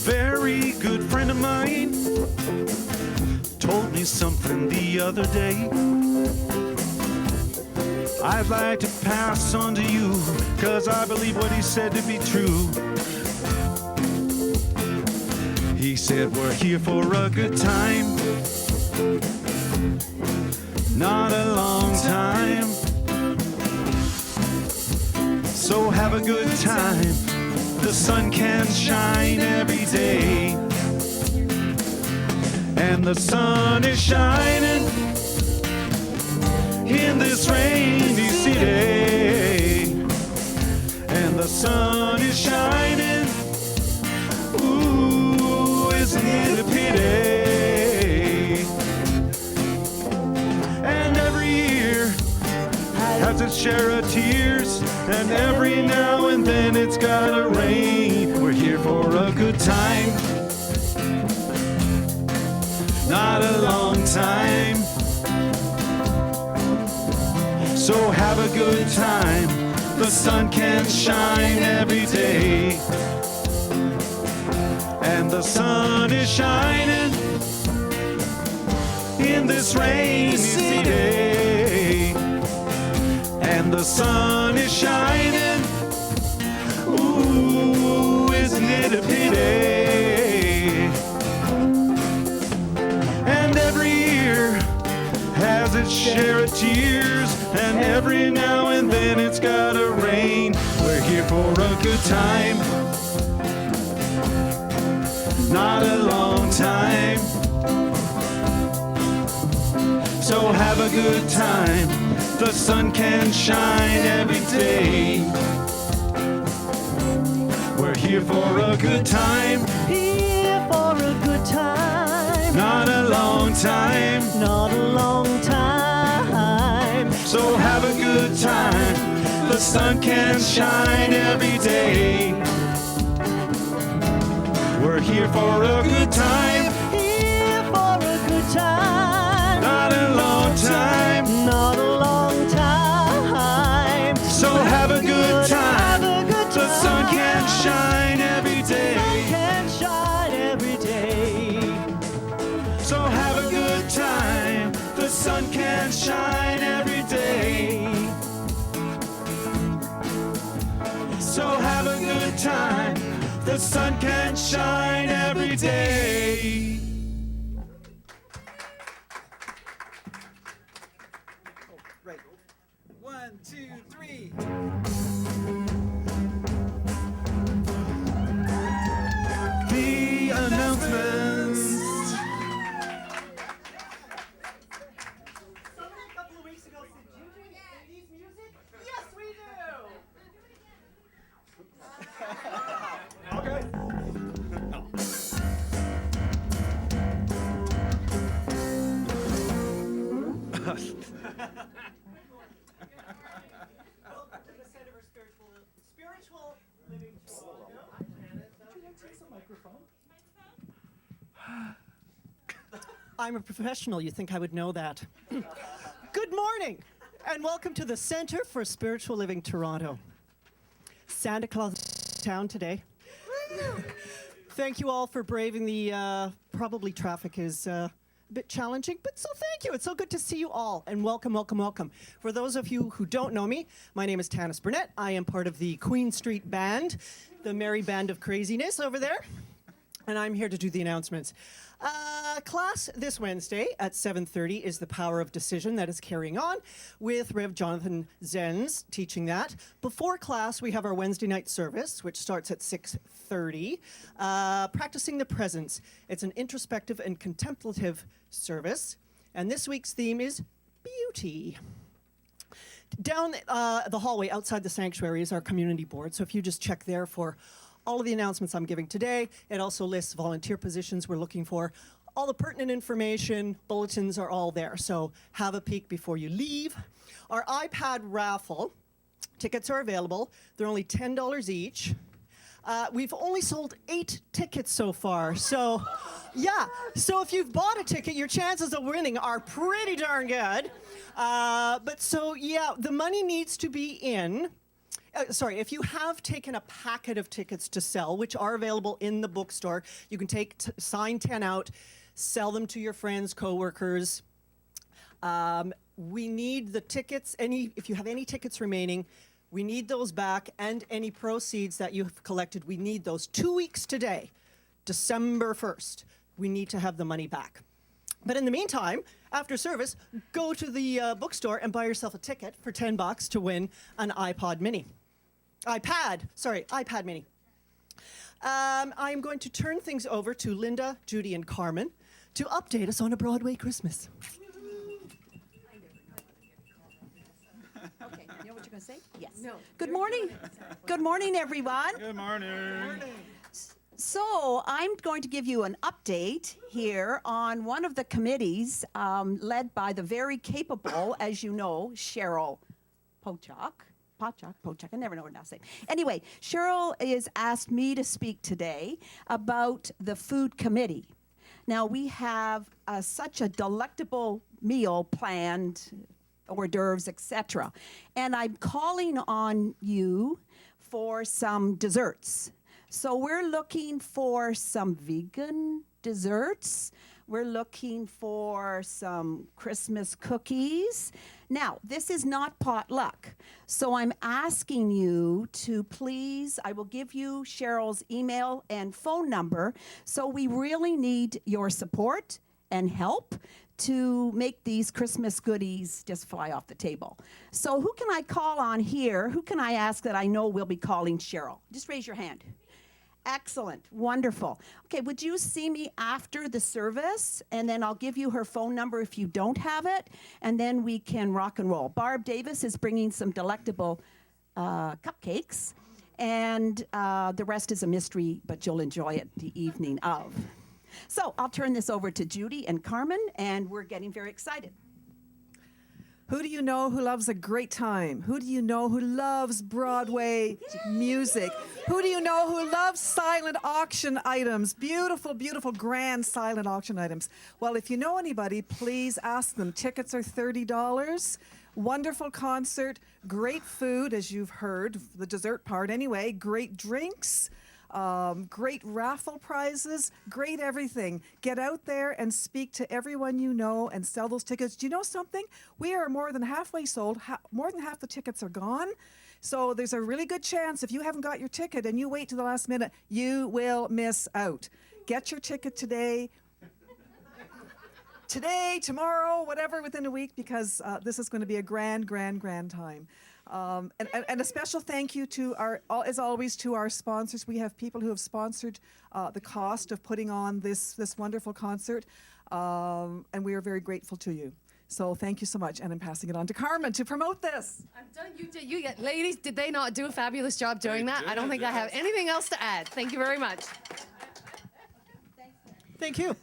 very good friend of mine told me something the other day I'd like to pass on to you, 'cause I believe what he said to be true. He said we're here for a good time, not a long time. So have a good time. The sun can shine every day, and the sun is shining in this rainy city, and the sun is shining. Ooh, isn't it a pity? And every year has its share of tears, and every now and then it's gotta rain. We're here for a good time, not a long time. So have a good time. The sun can shine every day, and the sun is shining in this rainy city, and the sun is shining. Ooh, isn't it a pity? And every year has its share of tears, and every now and then it's gotta rain. We're here for a good time, not a long time. So have a good time. The sun can shine every day. We're here for a good time, Here for a good time, not a long time. not a long time. So have a good time. The sun can shine every day. We're here for a good time, Here for a good time, not a long time. not a long time. So have a good time. Have a good The sun time. can shine every Sun day. can shine every day. So have a good time. The sun can shine every day. So have a good time. The sun can shine every day. Right. 1, 2, 3. The announcements. Somebody a couple of weeks ago said, "Do you do 80s music?" Yes, we do. Okay. Welcome to the Center for Spiritual Living Toronto. Would you like to use a microphone? I'm a professional. You think I would know that? Good morning, and welcome to the Center for Spiritual Living Toronto. Santa Claus town today. Thank you all for braving the probably traffic is a bit challenging, but so thank you. It's so good to see you all, and welcome, welcome, welcome. For those of you who don't know me, my name is Tanis Burnett. I am part of the Queen Street Band, the merry band of craziness over there, and I'm here to do the announcements. Class this Wednesday at 7:30 is The Power of Decision. That is carrying on with Rev. Jonathan Zenz teaching that. Before class, we have our Wednesday night service, which starts at 6:30. Practicing the Presence. It's an introspective and contemplative service. And this week's theme is beauty. Down the hallway outside the sanctuary is our community board. So if you just check there for all of the announcements I'm giving today. It also lists volunteer positions we're looking for. All the pertinent information, bulletins are all there. So have a peek before you leave. Our iPad raffle, tickets are available. They're only $10 each. We've only sold 8 tickets so far. So yeah, so if you've bought a ticket, your chances of winning are pretty darn good. But so yeah, the money needs to be in Sorry, if you have taken a packet of tickets to sell, which are available in the bookstore, you can sign 10 out, sell them to your friends, coworkers. We need the tickets. If you have any tickets remaining, we need those back, and any proceeds that you have collected, we need those. 2 weeks today, December 1st, we need to have the money back. But in the meantime, after service, go to the bookstore and buy yourself a ticket for $10 to win an iPad Mini. iPad Mini. I'm going to turn things over to Linda, Judy, and Carmen to update us on a Broadway Christmas. Okay, you know what you're going to say? Yes. No. Good morning. Good morning, everyone. Good morning. So I'm going to give you an update here on one of the committees led by the very capable, as you know, Cheryl Pochak, I never know her last name. Anyway, Cheryl has asked me to speak today about the food committee. Now, we have such a delectable meal planned, hors d'oeuvres, etc. And I'm calling on you for some desserts. So we're looking for some vegan desserts. We're looking for some Christmas cookies. Now, this is not potluck. So I'm asking you to please, I will give you Cheryl's email and phone number. So we really need your support and help to make these Christmas goodies just fly off the table. So who can I call on here? Who can I ask that I know will be calling Cheryl? Just raise your hand. Excellent. Wonderful. Okay, would you see me after the service? And then I'll give you her phone number if you don't have it. And then we can rock and roll. Barb Davis is bringing some delectable cupcakes. And the rest is a mystery, but you'll enjoy it the evening of. So I'll turn this over to Judy and Carmen, and we're getting very excited. Who do you know who loves a great time? Who do you know who loves Broadway music? Who do you know who loves silent auction items? Beautiful, beautiful, grand silent auction items. Well, if you know anybody, please ask them. Tickets are $30. Wonderful concert, great food, as you've heard, the dessert part anyway, great drinks. Great raffle prizes, great everything. Get out there and speak to everyone you know and sell those tickets. Do you know something? We are more than halfway sold. More than half the tickets are gone. So there's a really good chance if you haven't got your ticket and you wait to the last minute, you will miss out. Get your ticket today. Today, tomorrow, whatever, within a week, because this is going to be a grand, grand, grand time. And a special thank you to as always, to our sponsors. We have people who have sponsored the cost of putting on this wonderful concert, and we are very grateful to you. So thank you so much, and I'm passing it on to Carmen to promote this. I'm done. Ladies, did they not do a fabulous job doing that? I don't think I have anything else to add. Thank you very much. Thank you.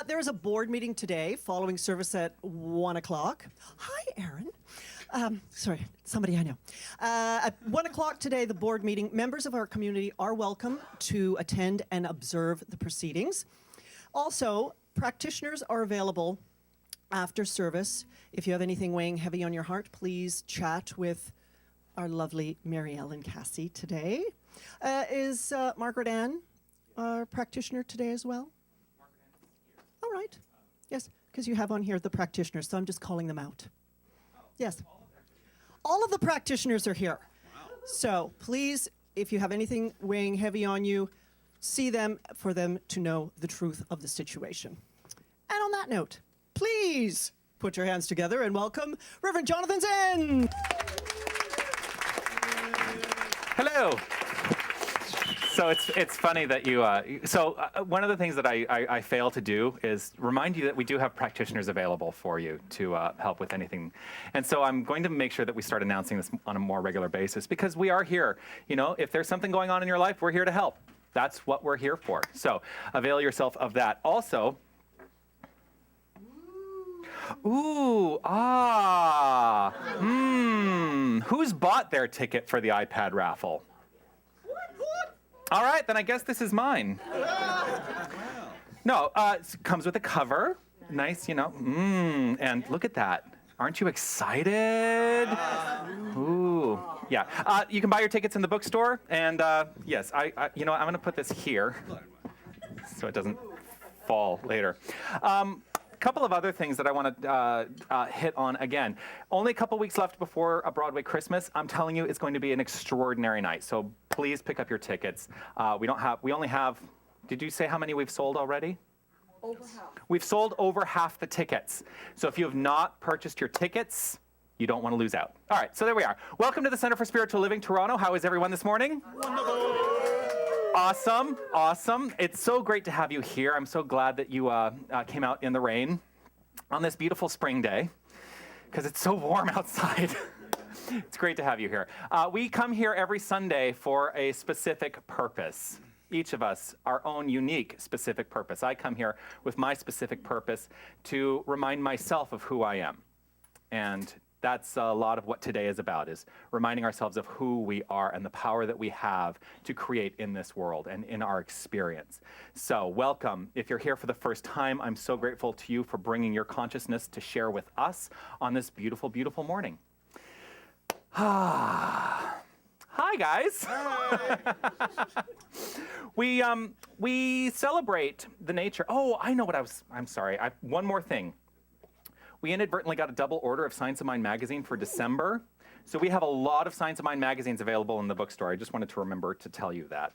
There is a board meeting today following service at 1 o'clock. Hi, Aaron. Sorry, somebody I know. At 1 o'clock today, the board meeting, members of our community are welcome to attend and observe the proceedings. Also, practitioners are available after service. If you have anything weighing heavy on your heart, please chat with our lovely Mary Ellen Cassie today. Is Margaret Ann our practitioner today as well? All right. Yes, because you have on here the practitioners, so I'm just calling them out. Yes. All of the practitioners are here. Wow. So please, if you have anything weighing heavy on you, see them for them to know the truth of the situation. And on that note, please put your hands together and welcome Reverend Jonathan Zenz. Hello. So it's funny that you, one of the things that I fail to do is remind you that we do have practitioners available for you to help with anything. And so I'm going to make sure that we start announcing this on a more regular basis, because we are here. You know, if there's something going on in your life, we're here to help. That's what we're here for. So avail yourself of that. Also, who's bought their ticket for the iPad raffle? All right, then I guess this is mine. No, it comes with a cover. Nice, you know. And look at that. Aren't you excited? Ooh. Yeah, you can buy your tickets in the bookstore, and yes, you know what, I'm going to put this here so it doesn't fall later. Couple of other things that I want to hit on again. Only a couple weeks left before a Broadway Christmas. I'm telling you, it's going to be an extraordinary night. So please pick up your tickets. We only have. Did you say how many we've sold already? Over half. We've sold over half the tickets. So if you have not purchased your tickets, you don't want to lose out. All right, so there we are. Welcome to the Center for Spiritual Living, Toronto. How is everyone this morning? Wonderful. Awesome, awesome. It's so great to have you here. I'm so glad that you came out in the rain on this beautiful spring day, because it's so warm outside. It's great to have you here. We come here every Sunday for a specific purpose. Each of us, our own unique specific purpose. I come here with my specific purpose to remind myself of who I am. And that's a lot of what today is about, is reminding ourselves of who we are and the power that we have to create in this world and in our experience. So welcome. If you're here for the first time, I'm so grateful to you for bringing your consciousness to share with us on this beautiful, beautiful morning. Hi, guys. We celebrate the nature. Oh, I know what I'm sorry. One more thing. We inadvertently got a double order of Science of Mind magazine for December. So we have a lot of Science of Mind magazines available in the bookstore. I just wanted to remember to tell you that.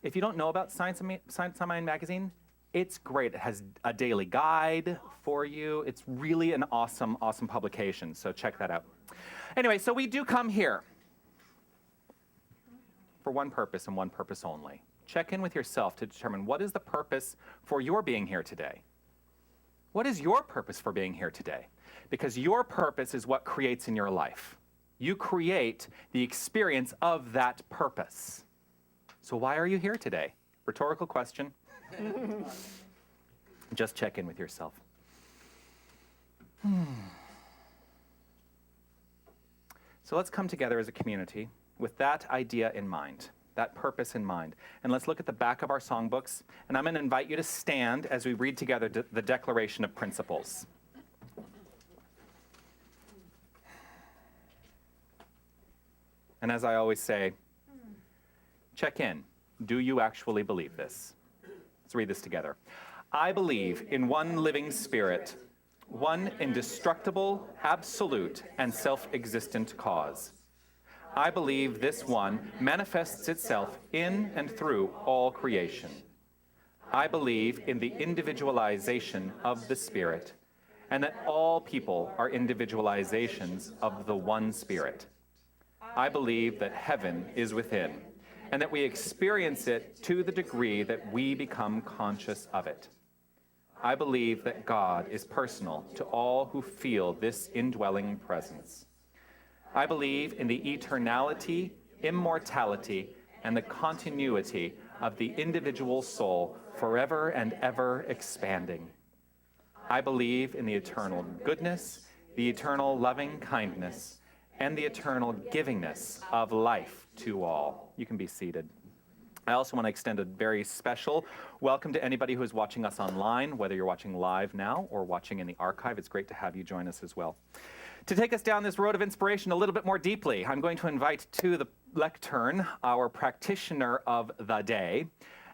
If you don't know about Science of Mind magazine, it's great. It has a daily guide for you. It's really an awesome, awesome publication. So check that out. Anyway, so we do come here for one purpose and one purpose only. Check in with yourself to determine what is the purpose for your being here today. What is your purpose for being here today? Because your purpose is what creates in your life. You create the experience of that purpose. So why are you here today? Rhetorical question. Just check in with yourself. So let's come together as a community with that idea in mind, that purpose in mind. And let's look at the back of our songbooks. And I'm going to invite you to stand as we read together the Declaration of Principles. And as I always say, check in. Do you actually believe this? Let's read this together. I believe in one living spirit, one indestructible, absolute, and self-existent cause. I believe this one manifests itself in and through all creation. I believe in the individualization of the Spirit, and that all people are individualizations of the one Spirit. I believe that heaven is within, and that we experience it to the degree that we become conscious of it. I believe that God is personal to all who feel this indwelling presence. I believe in the eternality, immortality, and the continuity of the individual soul forever and ever expanding. I believe in the eternal goodness, the eternal loving kindness, and the eternal givingness of life to all. You can be seated. I also want to extend a very special welcome to anybody who is watching us online, whether you're watching live now or watching in the archive. It's great to have you join us as well. To take us down this road of inspiration a little bit more deeply, I'm going to invite to the lectern our practitioner of the day,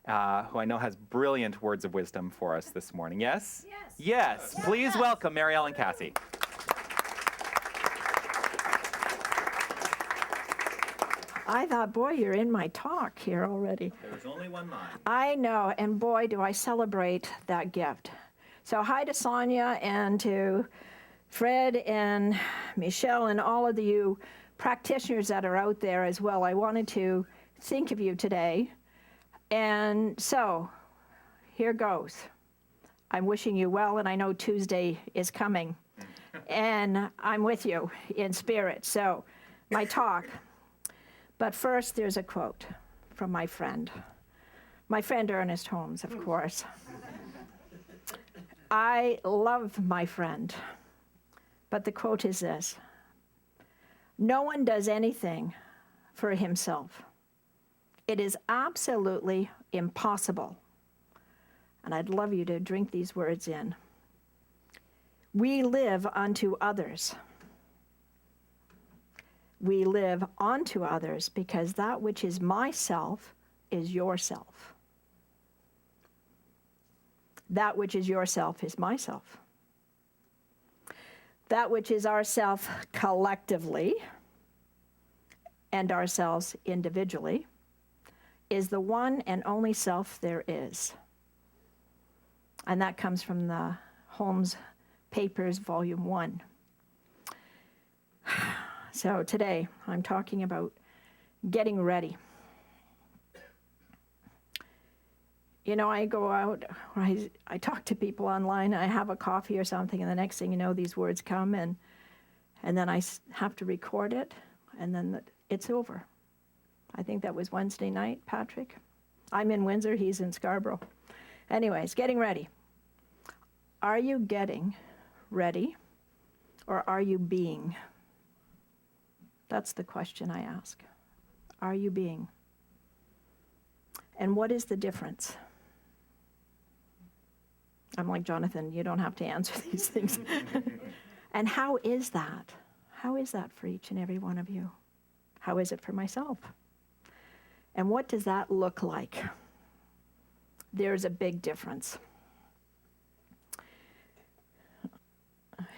who I know has brilliant words of wisdom for us this morning. Yes? Yes. Yes. Please welcome Mary Ellen Cassie. I thought, boy, you're in my talk here already. There's only one line. I know, and boy, do I celebrate that gift. So hi to Sonia and to Fred and Michelle and all of you practitioners that are out there as well. I wanted to think of you today. And so, here goes. I'm wishing you well, and I know Tuesday is coming. And I'm with you in spirit. So, my talk. But first, there's a quote from my friend Ernest Holmes, of course. I love my friend, but the quote is this: no one does anything for himself. It is absolutely impossible. And I'd love you to drink these words in. We live unto others. we live onto others, because that which is myself is yourself. That which is yourself is myself. That which is ourself collectively and ourselves individually is the one and only self there is. And that comes from the Holmes Papers, Volume 1. So today, I'm talking about getting ready. You know, I go out, or I talk to people online, I have a coffee or something, and the next thing you know, these words come, and then I have to record it, and then it's over. I think that was Wednesday night, Patrick. I'm in Windsor, he's in Scarborough. Anyways, getting ready. Are you getting ready, or are you being? That's the question I ask. Are you being? And what is the difference? I'm like, Jonathan, you don't have to answer these things. And how is that? How is that for each and every one of you? How is it for myself? And what does that look like? There's a big difference.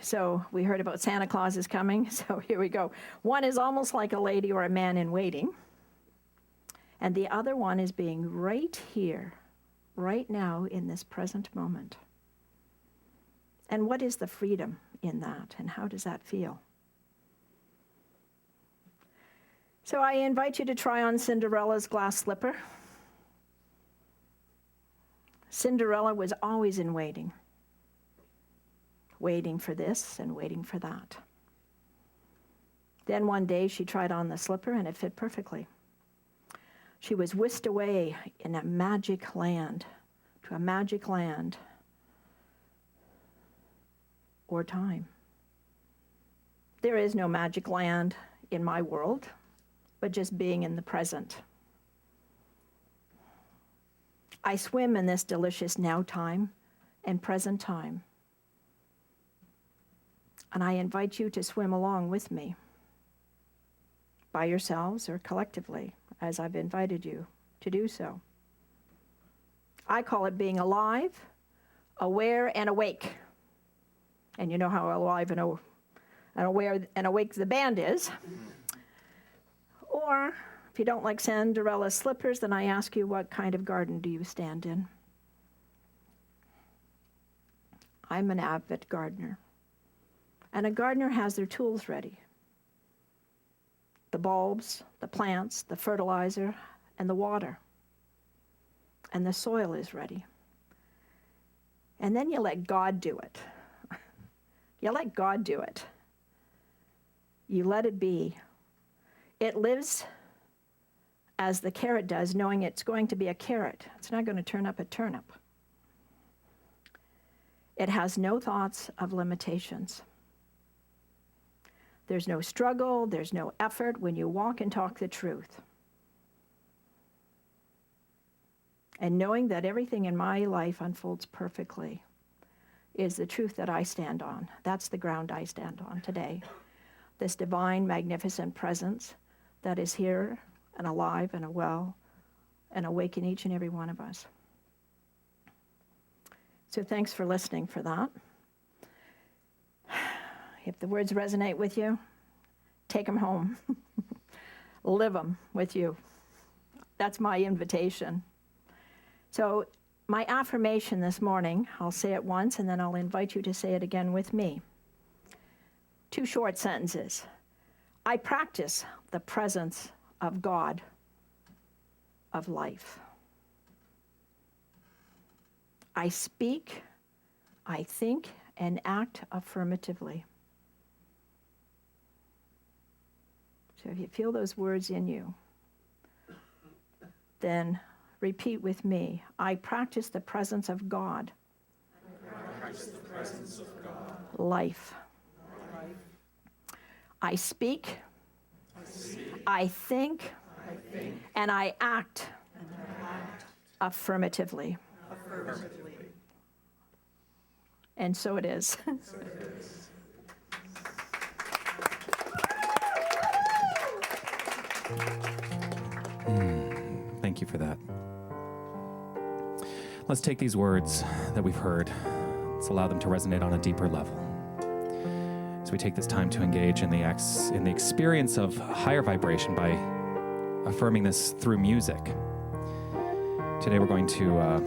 So we heard about Santa Claus is coming, so here we go. One is almost like a lady or a man in waiting, and the other one is being right here, right now, in this present moment. And what is the freedom in that, and how does that feel? So I invite you to try on Cinderella's glass slipper. Cinderella was always in waiting for this and waiting for that. Then one day she tried on the slipper and it fit perfectly. She was whisked away in a magic land, to a magic land or time. There is no magic land in my world, but just being in the present. I swim in this delicious now time and present time. And I invite you to swim along with me, by yourselves or collectively, as I've invited you to do so. I call it being alive, aware, and awake. And you know how alive and aware and awake the band is. Or, if you don't like Cinderella's slippers, then I ask you, what kind of garden do you stand in? I'm an avid gardener. And a gardener has their tools ready. The bulbs, the plants, the fertilizer, and the water. And the soil is ready. And then you let God do it. You let God do it. You let it be. It lives as the carrot does, knowing it's going to be a carrot. It's not going to turn up a turnip. It has no thoughts of limitations. There's no struggle, there's no effort when you walk and talk the truth. And knowing that everything in my life unfolds perfectly is the truth that I stand on. That's the ground I stand on today. This divine, magnificent presence that is here and alive and well and awake in each and every one of us. So thanks for listening for that. If the words resonate with you, take them home. Live them with you. That's my invitation. So my affirmation this morning, I'll say it once and then I'll invite you to say it again with me. 2 short sentences. I practice the presence of God, of life. I speak, I think, and act affirmatively. So if you feel those words in you, then repeat with me. I practice the presence of God. I practice the presence of God. Life. I speak. I think. And I act. Affirmatively. And so it is. Thank you for that. Let's take these words that we've heard. Let's allow them to resonate on a deeper level. As we take this time to engage in the experience of higher vibration by affirming this through music. Today we're going to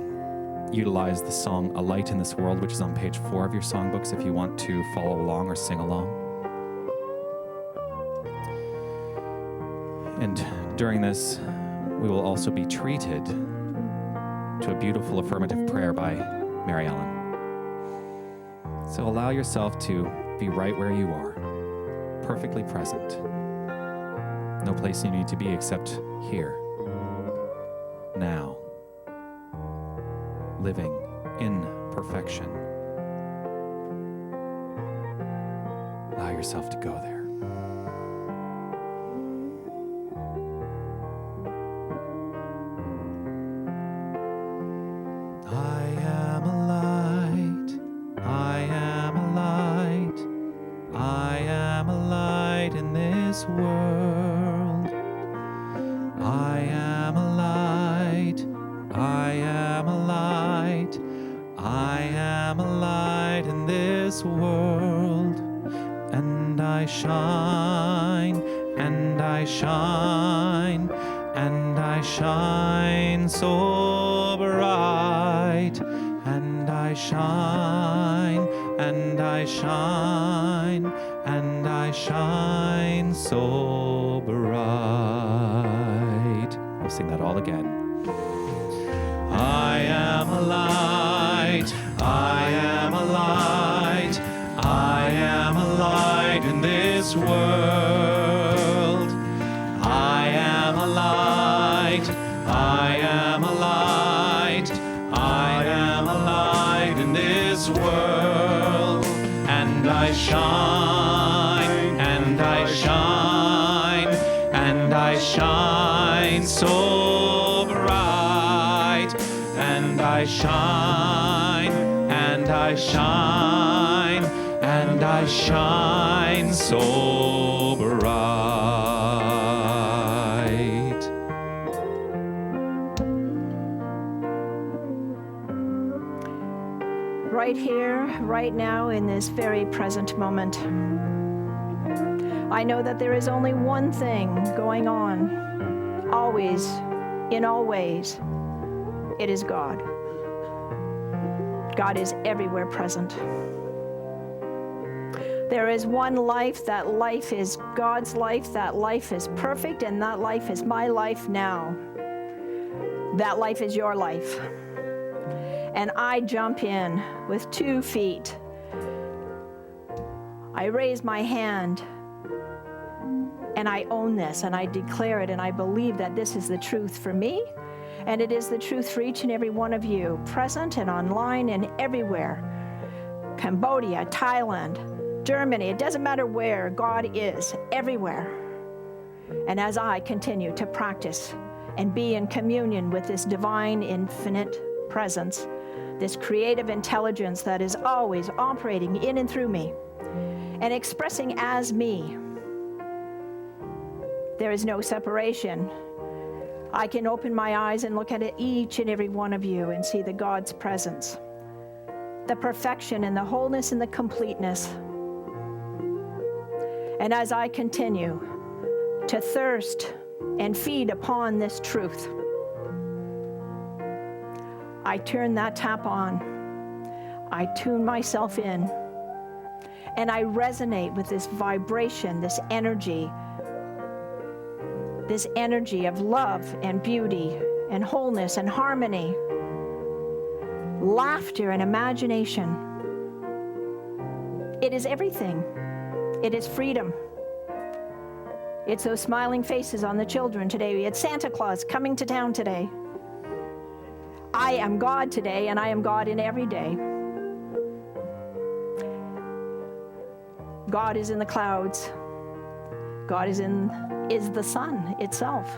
utilize the song A Light in This World, which is on page 4 of your songbooks if you want to follow along or sing along. And during this, we will also be treated to a beautiful affirmative prayer by Mary Ellen. So allow yourself to be right where you are, perfectly present. No place you need to be except here, now, living in perfection. Allow yourself to go there. World. I am a light, I am a light, I am a light in this world, and I shine, and I shine, and I shine so bright, and I shine, and I shine, and I shine so bright. We'll sing that all again. I am a light, I am a light, I am a light in this world. I am a light, I am a light, I am a light in this world, and I shine, and I shine, and I shine so bright, and I shine, and I shine, and I shine so bright. Right here, right now, in this very present moment, I know that there is only one thing going on, always, in all ways. It is God. God is everywhere present. There is one life. That life is God's life. That life is perfect, and that life is my life now. That life is your life. And I jump in with 2 feet. I raise my hand, and I own this, and I declare it, and I believe that this is the truth for me, and it is the truth for each and every one of you, present and online and everywhere. Cambodia, Thailand, Germany, it doesn't matter where, God is everywhere. And as I continue to practice and be in communion with this divine, infinite presence, this creative intelligence that is always operating in and through me and expressing as me, there is no separation. I can open my eyes and look at each and every one of you and see the God's presence, the perfection and the wholeness and the completeness. And as I continue to thirst and feed upon this truth, I turn that tap on, I tune myself in, and I resonate with this vibration, this energy of love and beauty and wholeness and harmony, laughter and imagination. It is everything. It is freedom. It's those smiling faces on the children today. It's Santa Claus coming to town today. I am God today, and I am God in every day. God is in the clouds. God is the sun itself.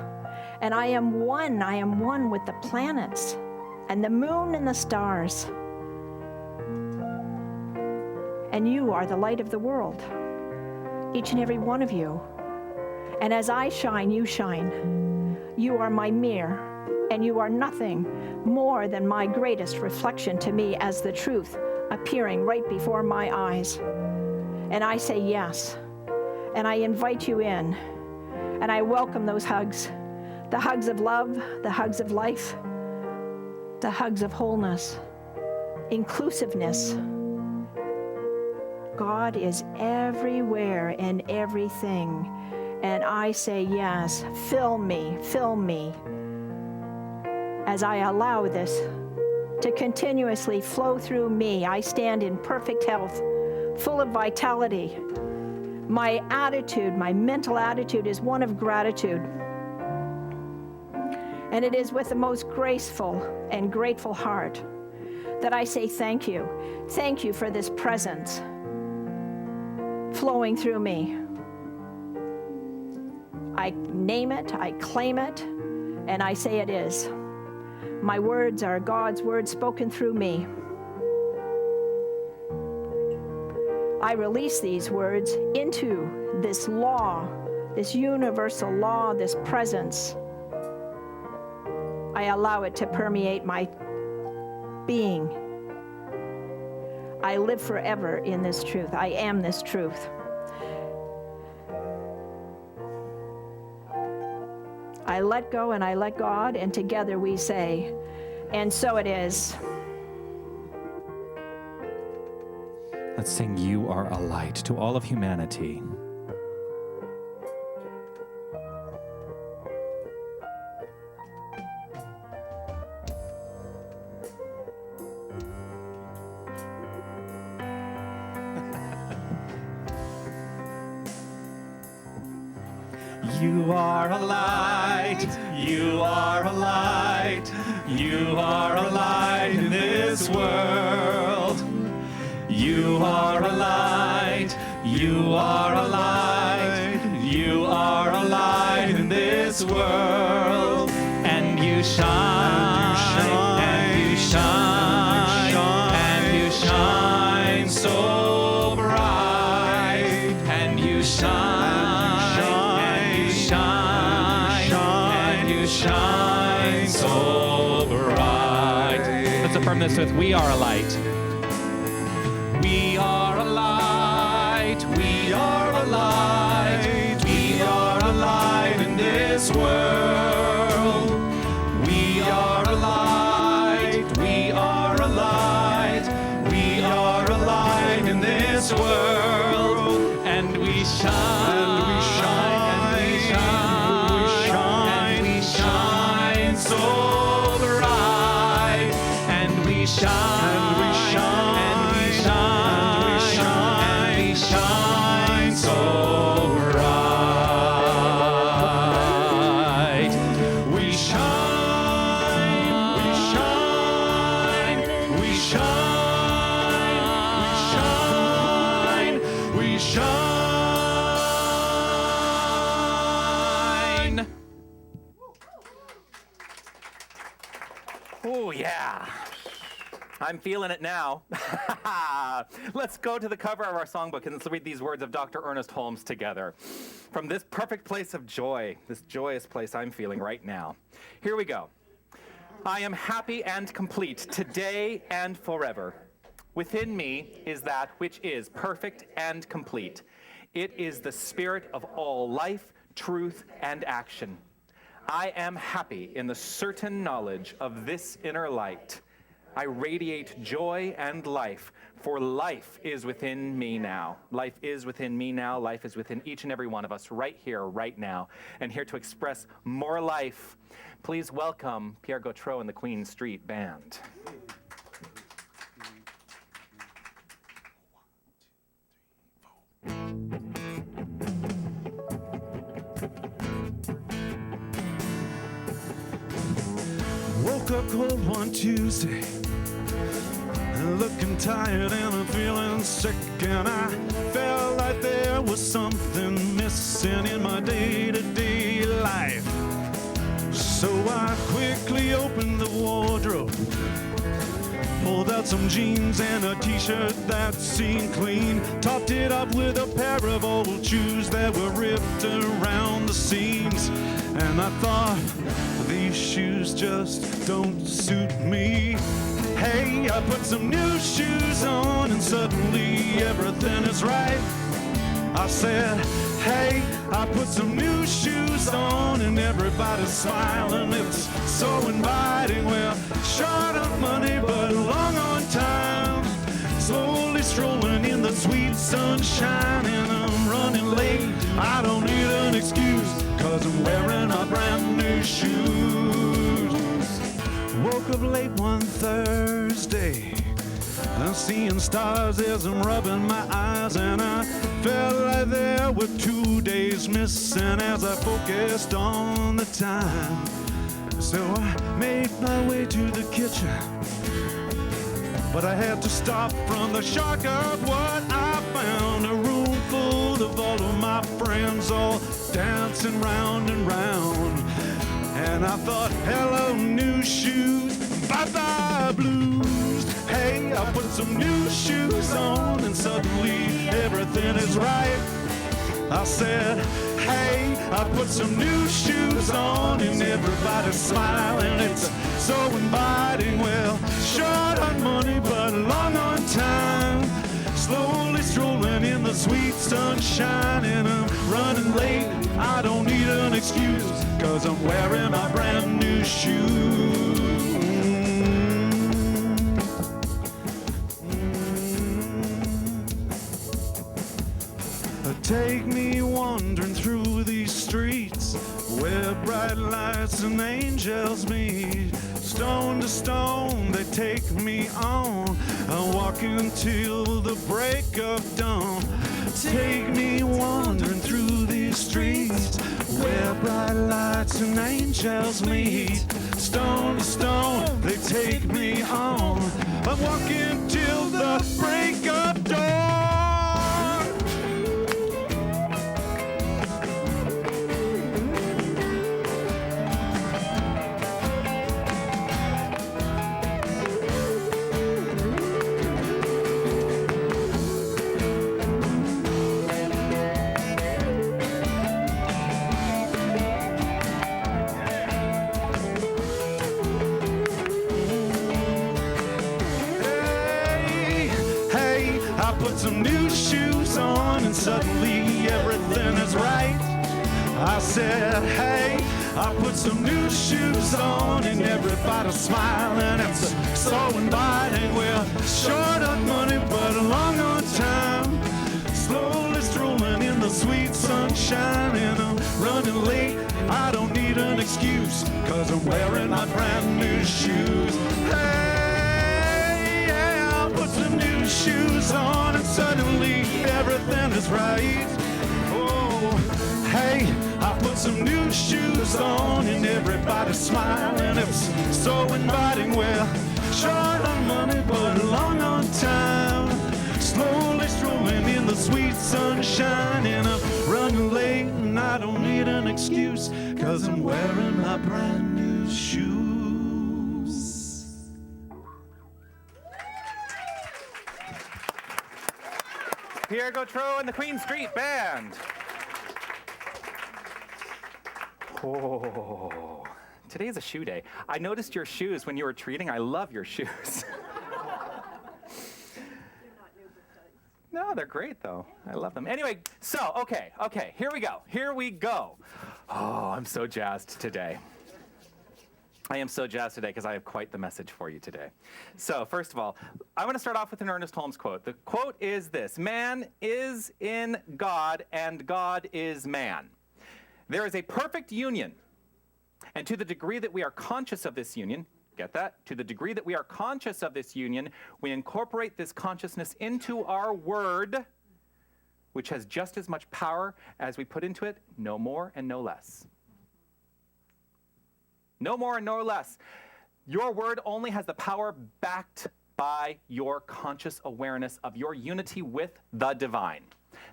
And I am one with the planets and the moon and the stars. And you are the light of the world, each and every one of you. And as I shine, you shine. You are my mirror, and you are nothing more than my greatest reflection to me as the truth appearing right before my eyes. And I say yes, and I invite you in, and I welcome those hugs, the hugs of love, the hugs of life, the hugs of wholeness, inclusiveness. God is everywhere and everything, and I say yes, fill me, as I allow this to continuously flow through me. I stand in perfect health, full of vitality. My attitude, my mental attitude is one of gratitude. And it is with the most graceful and grateful heart that I say thank you. Thank you for this presence flowing through me. I name it, I claim it, and I say it is. My words are God's words spoken through me. I release these words into this law, this universal law, this presence. I allow it to permeate my being. I live forever in this truth. I am this truth. I let go and I let God, and together we say, and so it is. Let's sing You Are a Light to all of humanity. You are a light, you are a light, you are a light in this world. You are a light, you are a light, you are a light in this world. And you shine, and you shine, and you shine so bright, and you shine. Shine so bright. Let's affirm this with We Are a Light. We are a light, we are a light, we are a light in this world. We are a light, we are a light, we are a light in this world. And we shine, and we shine, and we shine so bright, and we shine, and we shine, and we shine so bright. We shine, we shine, we shine, we shine, we shine. Oh, yeah. I'm feeling it now. Let's go to the cover of our songbook and let's read these words of Dr. Ernest Holmes together. From this perfect place of joy, this joyous place I'm feeling right now. Here we go. I am happy and complete today and forever. Within me is that which is perfect and complete. It is the spirit of all life, truth, and action. I am happy in the certain knowledge of this inner light. I radiate joy and life, for life is within me now. Life is within me now. Life is within each and every one of us right here, right now. And here to express more life, please welcome Pierre Gautreau and the Queen Street Band. Woke up cold one Tuesday, looking tired and I'm feeling sick, and I felt like there was something missing in my day-to-day life. So I quickly opened the wardrobe, Pulled out some jeans and a t-shirt that seemed clean. Topped it up with a pair of old shoes that were ripped around the seams. And I thought, these shoes just don't suit me. Hey, I put some new shoes on and suddenly everything is right. I said, hey, I put some new shoes on and everybody's smiling. It's so inviting. Well, short on money but long on time. Slowly strolling in the sweet sunshine, and I'm running late. I don't need an excuse, 'cause I'm wearing my brand new shoes. Woke up late one Thursday, I'm seeing stars as I'm rubbing my eyes, and I felt like there were 2 days missing as I focused on the time. So I made my way to the kitchen, but I had to stop from the shock of what I found. A room full of all of my friends all dancing round and round. And I thought, hello new shoes, bye-bye blues. Hey, I put some new shoes on and suddenly everything is right. I said, hey, I put some new shoes on and everybody's smiling. It's so inviting. Well, short on money but long on time. Slowly strolling in the sweet sunshine, and I'm running late. I don't need an excuse, 'cause I'm wearing my brand new shoes. Take me wandering through these streets where bright lights and angels meet. Stone to stone they take me on. I walk until the break of dawn. Take me wandering through these streets where bright lights and angels meet. Stone to stone they take me on. I'm walking till the break of dawn. Some new shoes on and suddenly everything is right. I said, hey, I put some new shoes on and everybody's smiling. It's so inviting. We're short on money but long on time. Slowly strolling in the sweet sunshine, and I'm running late. I don't need an excuse, 'cause I'm wearing my brand new shoes. Hey, yeah, I put some new shoes on and suddenly everything is right. Oh, hey, I put some new shoes on and everybody's smiling. It's so inviting. Well, short on money but long on time. Slowly strolling in the sweet sunshine, and I'm running late and I don't need an excuse, 'cause I'm wearing my brand new shoes. Pierre Gautreau and the Queen Street Band. Oh, today is a shoe day. I noticed your shoes when you were treating. I love your shoes. No, they're great though. I love them. Anyway, so, okay, here we go. Oh, I'm so jazzed today. I am so jazzed today because I have quite the message for you today. So, first of all, I want to start off with an Ernest Holmes quote. The quote is this: "Man is in God and God is man. There is a perfect union, and to the degree that we are conscious of this union," get that? To the degree that we are conscious of this union, we incorporate this consciousness into our word, which has just as much power as we put into it, no more and no less. No more and no less. Your word only has the power backed by your conscious awareness of your unity with the divine.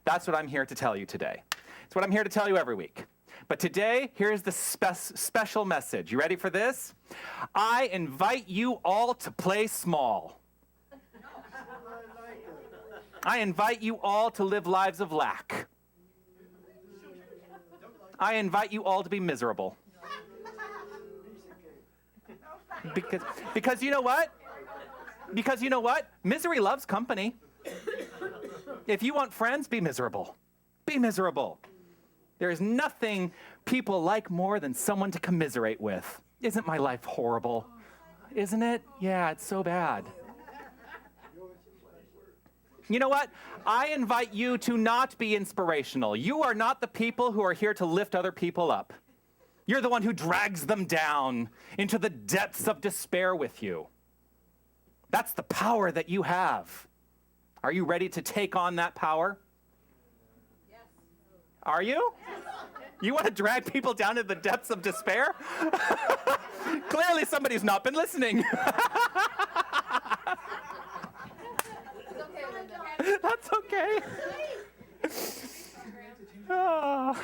That's what I'm here to tell you today. It's what I'm here to tell you every week. But today, here's the special message. You ready for this? I invite you all to play small. I invite you all to live lives of lack. I invite you all to be miserable. Because you know what? Because you know what? Misery loves company. If you want friends, be miserable. Be miserable. There is nothing people like more than someone to commiserate with. Isn't my life horrible? Isn't it? Yeah, it's so bad. You know what? I invite you to not be inspirational. You are not the people who are here to lift other people up. You're the one who drags them down into the depths of despair with you. That's the power that you have. Are you ready to take on that power? Yes. Are you? Yes. You want to drag people down to the depths of despair? Clearly somebody's not been listening. That's okay. Oh.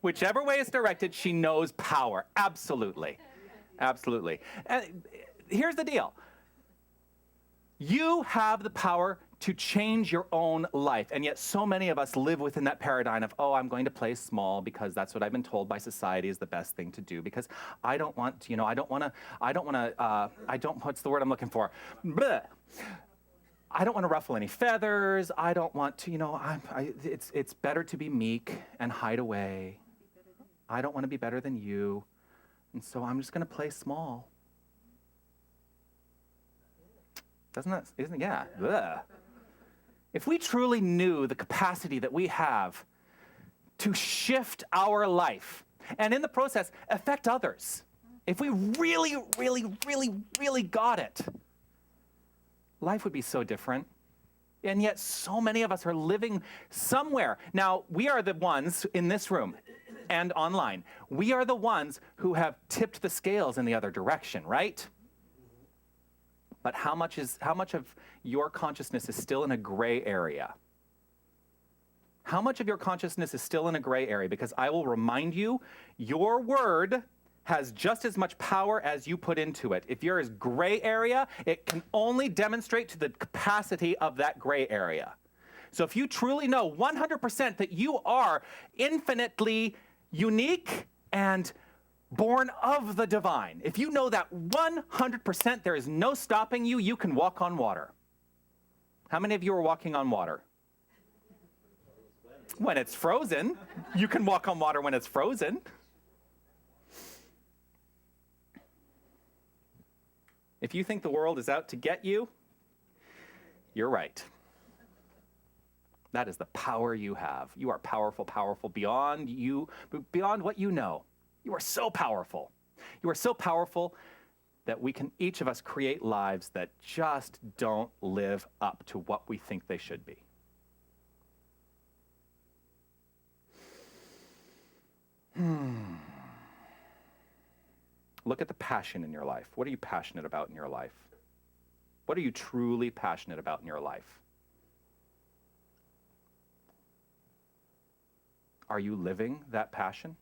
Whichever way it's directed, she knows power. Absolutely. Absolutely. And here's the deal. You have the power to change your own life. And yet so many of us live within that paradigm of, oh, I'm going to play small because that's what I've been told by society is the best thing to do because I don't want to, what's the word I'm looking for? Bleh. I don't want to ruffle any feathers. I don't want to, it's better to be meek and hide away. I don't want to be better than you. And so I'm just going to play small. Yeah. Bleh. If we truly knew the capacity that we have to shift our life and in the process affect others, if we really, really, really, really got it, life would be so different. And yet so many of us are living somewhere. Now, we are the ones in this room and online. We are the ones who have tipped the scales in the other direction, right? But how much of your consciousness is still in a gray area? How much of your consciousness is still in a gray area? Because I will remind you, your word has just as much power as you put into it. If you're as gray area, it can only demonstrate to the capacity of that gray area. So if you truly know 100% that you are infinitely unique and born of the divine, if you know that 100% there is no stopping you, you can walk on water. How many of you are walking on water? When it's frozen. You can walk on water when it's frozen. If you think the world is out to get you, you're right. That is the power you have. You are powerful, powerful beyond what you know. You are so powerful. You are so powerful that we can, each of us, create lives that just don't live up to what we think they should be. Look at the passion in your life. What are you passionate about in your life? What are you truly passionate about in your life? Are you living that passion?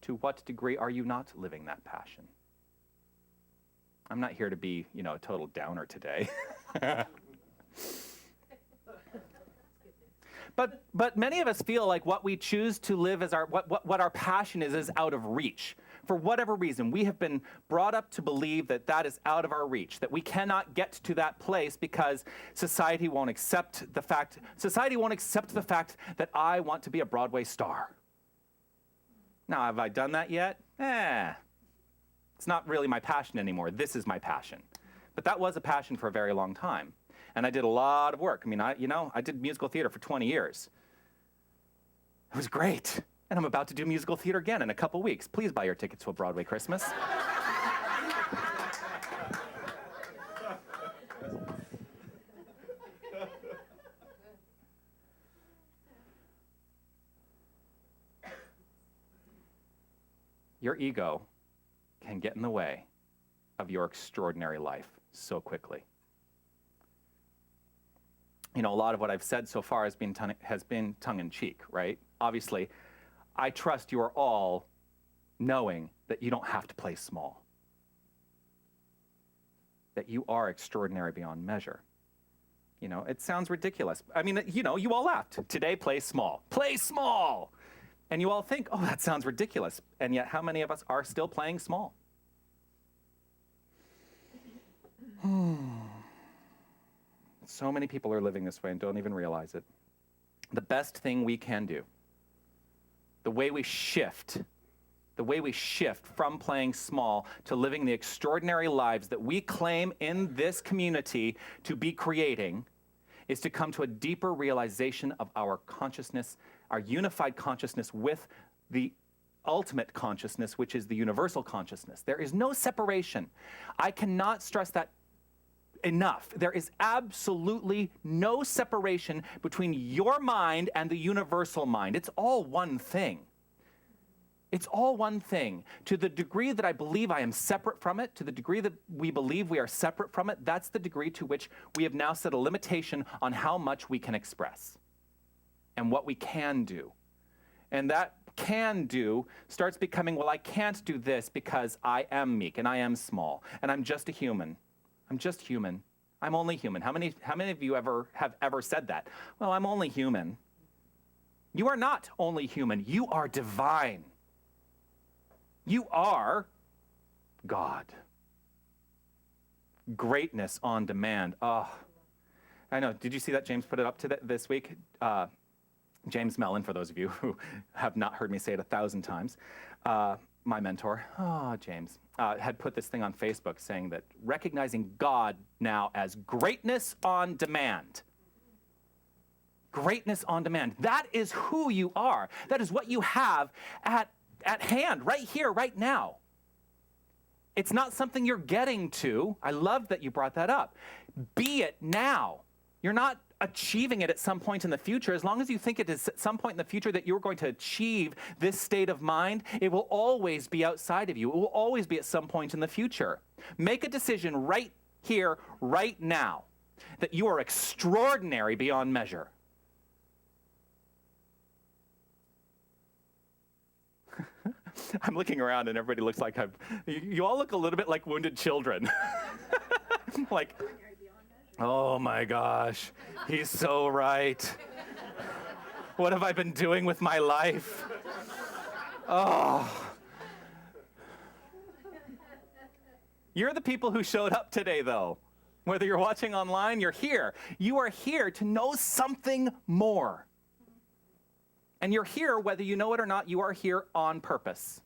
To what degree are you not living that passion? I'm not here to be, a total downer today. But many of us feel like what we choose to live as what our passion is out of reach. For whatever reason, we have been brought up to believe that that is out of our reach, that we cannot get to that place because society won't accept the fact that I want to be a Broadway star. Now, have I done that yet? It's not really my passion anymore. This is my passion. But that was a passion for a very long time. And I did a lot of work. I did musical theater for 20 years. It was great. And I'm about to do musical theater again in a couple weeks. Please buy your tickets to a Broadway Christmas. Your ego can get in the way of your extraordinary life so quickly. A lot of what I've said so far has been tongue-in-cheek, right? Obviously, I trust you are all knowing that you don't have to play small, that you are extraordinary beyond measure. You know, it sounds ridiculous. I mean, you know, you all laughed. Today, play small. Play small! And you all think, oh, that sounds ridiculous. And yet, how many of us are still playing small? So many people are living this way and don't even realize it. The best thing we can do, the way we shift from playing small to living the extraordinary lives that we claim in this community to be creating, is to come to a deeper realization of our consciousness, our unified consciousness with the ultimate consciousness, which is the universal consciousness. There is no separation. I cannot stress that enough. There is absolutely no separation between your mind and the universal mind. It's all one thing. It's all one thing. To the degree that I believe I am separate from it, to the degree that we believe we are separate from it, that's the degree to which we have now set a limitation on how much we can express and what we can do. And that can do starts becoming, well, I can't do this because I am meek and I am small and I'm just a human. I'm just human. I'm only human. How many of you have ever said that? Well, I'm only human. You are not only human. You are divine. You are God. Greatness on demand. Oh, I know. Did you see that James put it up to this week? James Mellon, for those of you who have not heard me say it 1,000 times, my mentor, James, had put this thing on Facebook saying that recognizing God now as greatness on demand. Greatness on demand. That is who you are. That is what you have at hand, right here, right now. It's not something you're getting to. I love that you brought that up. Be it now. You're not achieving it at some point in the future. As long as you think it is at some point in the future that you're going to achieve this state of mind, it will always be outside of you. It will always be at some point in the future. Make a decision right here, right now, that you are extraordinary beyond measure. I'm looking around and everybody looks like you all look a little bit like wounded children. Like, oh my gosh, he's so right. What have I been doing with my life? Oh. You're the people who showed up today, though. Whether you're watching online, you're here. You are here to know something more. And you're here, whether you know it or not, you are here on purpose.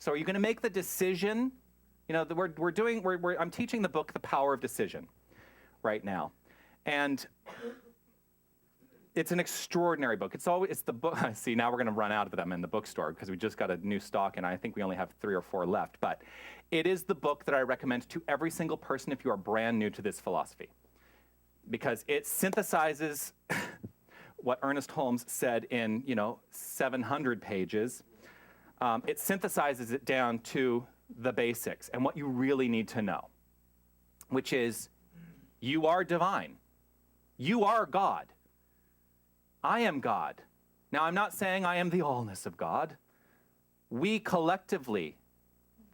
So are you going to make the decision? You know, I'm teaching the book, The Power of Decision, right now. And it's an extraordinary book. It's the book. See, now we're going to run out of them in the bookstore because we just got a new stock and I think we only have 3 or 4 left. But it is the book that I recommend to every single person if you are brand new to this philosophy, because it synthesizes what Ernest Holmes said in, 700 pages. It synthesizes it down to the basics and what you really need to know, which is you are divine. You are God. I am God. Now, I'm not saying I am the allness of God. We collectively,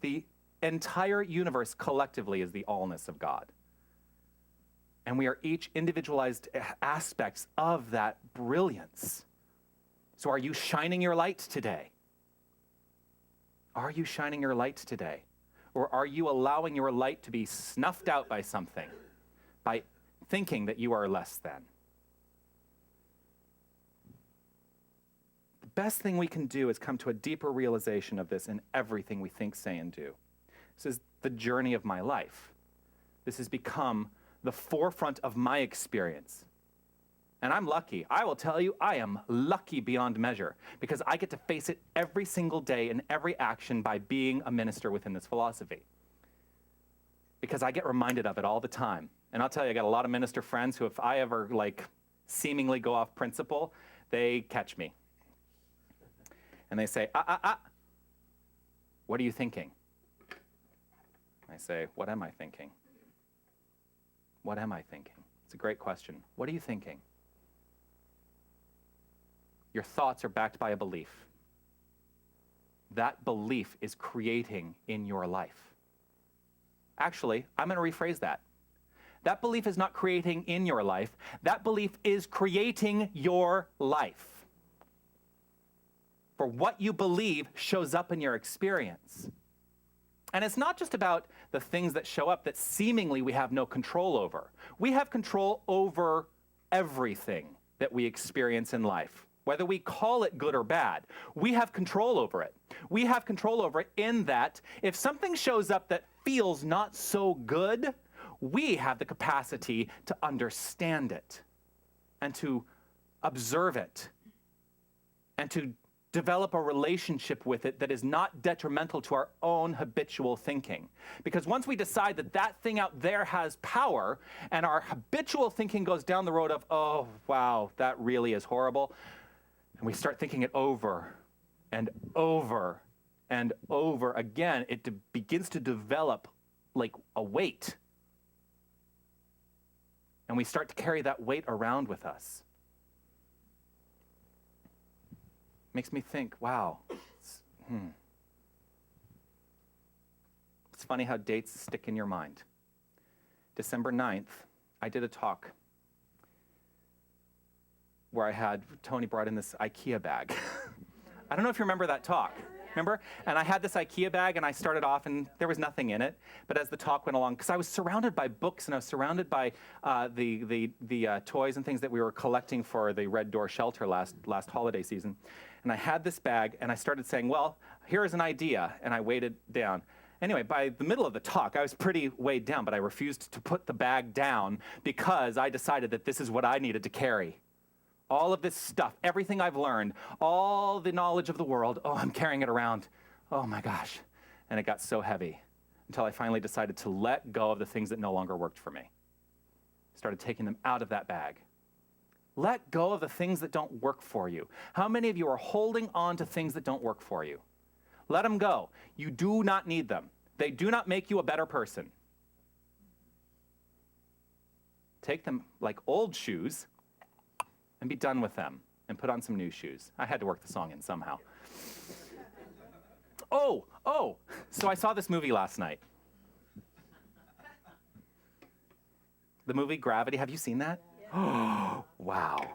the entire universe collectively is the allness of God. And we are each individualized aspects of that brilliance. So are you shining your light today? Are you shining your light today? Or are you allowing your light to be snuffed out by something, by thinking that you are less than? The best thing we can do is come to a deeper realization of this in everything we think, say, and do. This is the journey of my life. This has become the forefront of my experience. And I'm lucky. I will tell you, I am lucky beyond measure because I get to face it every single day in every action by being a minister within this philosophy. Because I get reminded of it all the time. And I'll tell you, I got a lot of minister friends who, if I ever seemingly go off principle, they catch me. And they say, what are you thinking? I say, what am I thinking? What am I thinking? It's a great question. What are you thinking? Your thoughts are backed by a belief. That belief is creating in your life. Actually, I'm going to rephrase that. That belief is not creating in your life. That belief is creating your life. For what you believe shows up in your experience. And it's not just about the things that show up that seemingly we have no control over. We have control over everything that we experience in life. Whether we call it good or bad, we have control over it. We have control over it in that if something shows up that feels not so good, we have the capacity to understand it and to observe it and to develop a relationship with it that is not detrimental to our own habitual thinking. Because once we decide that that thing out there has power and our habitual thinking goes down the road of, oh, wow, that really is horrible, and we start thinking it over and over and over again, it begins to develop like a weight. And we start to carry that weight around with us. Makes me think, wow. It's funny how dates stick in your mind. December 9th, I did a talk where I had, Tony brought in this IKEA bag. I don't know if you remember that talk. Remember? And I had this IKEA bag, and I started off, and there was nothing in it. But as the talk went along, because I was surrounded by books, and I was surrounded by the toys and things that we were collecting for the Red Door Shelter last holiday season. And I had this bag, and I started saying, well, here's an idea, and I weighed it down. Anyway, by the middle of the talk, I was pretty weighed down, but I refused to put the bag down because I decided that this is what I needed to carry. All of this stuff, everything I've learned, all the knowledge of the world, oh, I'm carrying it around. Oh my gosh. And it got so heavy until I finally decided to let go of the things that no longer worked for me. Started taking them out of that bag. Let go of the things that don't work for you. How many of you are holding on to things that don't work for you? Let them go. You do not need them. They do not make you a better person. Take them like old shoes and be done with them, and put on some new shoes. I had to work the song in somehow. Oh, so I saw this movie last night. The movie Gravity, have you seen that? Oh, wow.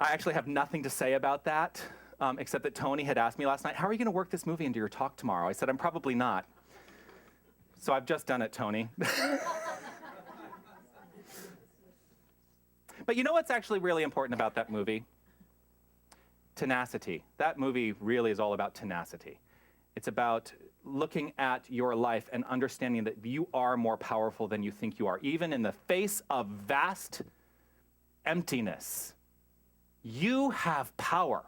I actually have nothing to say about that, except that Tony had asked me last night, how are you gonna work this movie into your talk tomorrow? I said, I'm probably not. So I've just done it, Tony. But you know what's actually really important about that movie? Tenacity. That movie really is all about tenacity. It's about looking at your life and understanding that you are more powerful than you think you are. Even in the face of vast emptiness, you have power.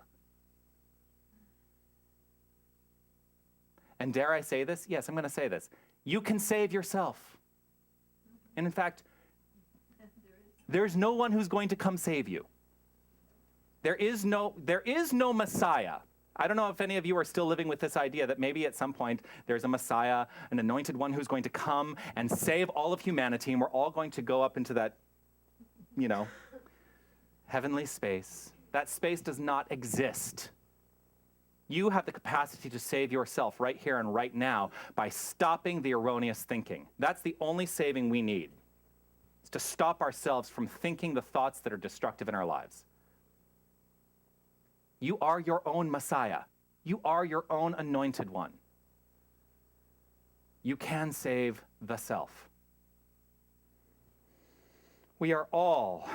And dare I say this? Yes, I'm going to say this. You can save yourself. And in fact, there's no one who's going to come save you. There is no Messiah. I don't know if any of you are still living with this idea that maybe at some point there's a Messiah, an anointed one who's going to come and save all of humanity, and we're all going to go up into that, heavenly space. That space does not exist. You have the capacity to save yourself right here and right now by stopping the erroneous thinking. That's the only saving we need. It's to stop ourselves from thinking the thoughts that are destructive in our lives. You are your own Messiah. You are your own anointed one. You can save the self. We are all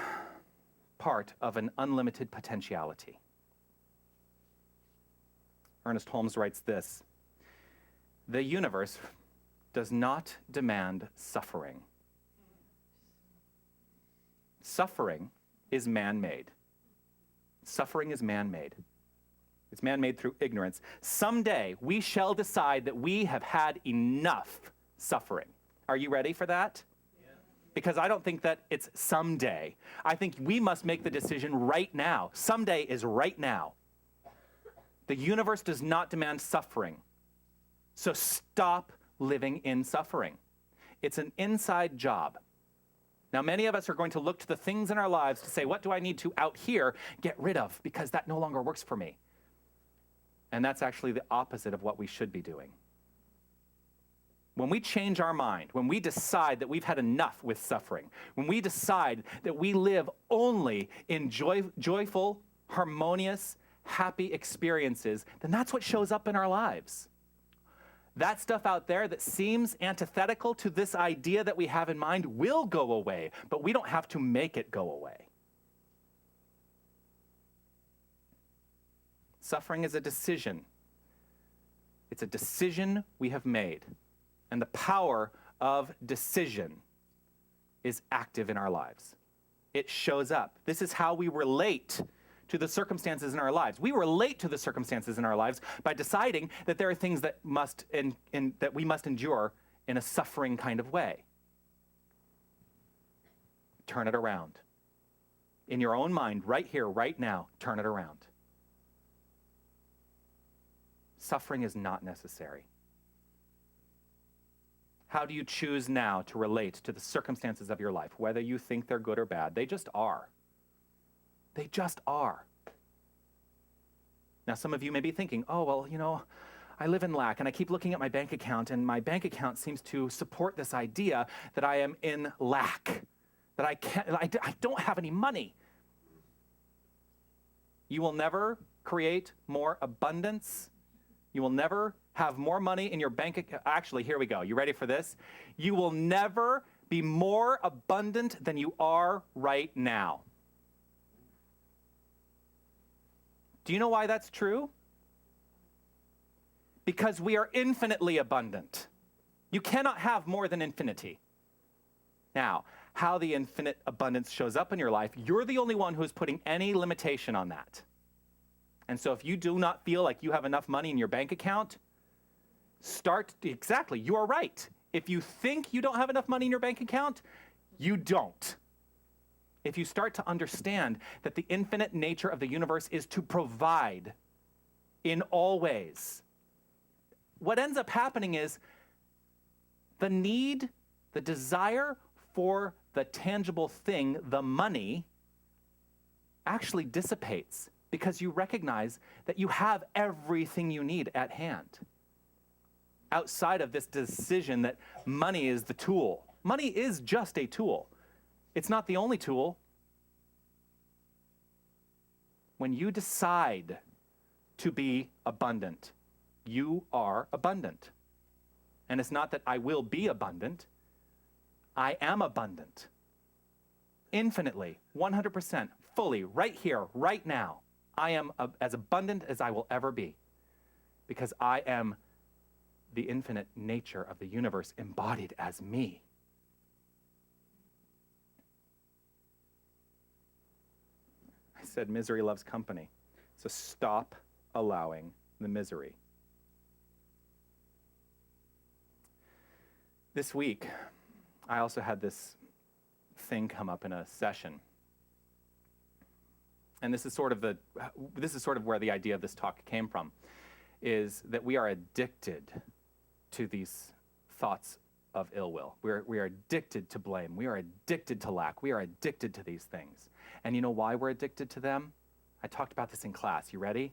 part of an unlimited potentiality. Ernest Holmes writes this: the universe does not demand suffering. Suffering is man-made. Suffering is man-made. It's man-made through ignorance. Someday, we shall decide that we have had enough suffering. Are you ready for that? Yeah. Because I don't think that it's someday. I think we must make the decision right now. Someday is right now. The universe does not demand suffering. So stop living in suffering. It's an inside job. Now, many of us are going to look to the things in our lives to say, what do I need to out here get rid of because that no longer works for me? And that's actually the opposite of what we should be doing. When we change our mind, when we decide that we've had enough with suffering, when we decide that we live only in joyful, harmonious, happy experiences, then that's what shows up in our lives. That stuff out there that seems antithetical to this idea that we have in mind will go away, but we don't have to make it go away. Suffering is a decision. It's a decision we have made. And the power of decision is active in our lives. It shows up. This is how we relate to the circumstances in our lives. We relate to the circumstances in our lives by deciding that there are things that that we must endure in a suffering kind of way. Turn it around. In your own mind, right here, right now, turn it around. Suffering is not necessary. How do you choose now to relate to the circumstances of your life, whether you think they're good or bad? They just are. They just are. Now, some of you may be thinking, oh, well, I live in lack, and I keep looking at my bank account, and my bank account seems to support this idea that I am in lack, that I don't have any money. You will never create more abundance. You will never have more money in your bank account. Actually, here we go. You ready for this? You will never be more abundant than you are right now. Do you know why that's true? Because we are infinitely abundant. You cannot have more than infinity. Now, how the infinite abundance shows up in your life, you're the only one who is putting any limitation on that. And so if you do not feel like you have enough money in your bank account, you are right. If you think you don't have enough money in your bank account, you don't. If you start to understand that the infinite nature of the universe is to provide in all ways, what ends up happening is the need, the desire for the tangible thing, the money, actually dissipates because you recognize that you have everything you need at hand. Outside of this decision that money is the tool. Money is just a tool. It's not the only tool. When you decide to be abundant, you are abundant. And it's not that I will be abundant. I am abundant. Infinitely, 100%, fully, right here, right now. I am as abundant as I will ever be because I am the infinite nature of the universe embodied as me. I said misery loves company. So stop allowing the misery. This week, I also had this thing come up in a session. And this is sort of where the idea of this talk came from, is that we are addicted to these thoughts of ill will. We are addicted to blame. We are addicted to lack. We are addicted to these things. And you know why we're addicted to them? I talked about this in class. You ready?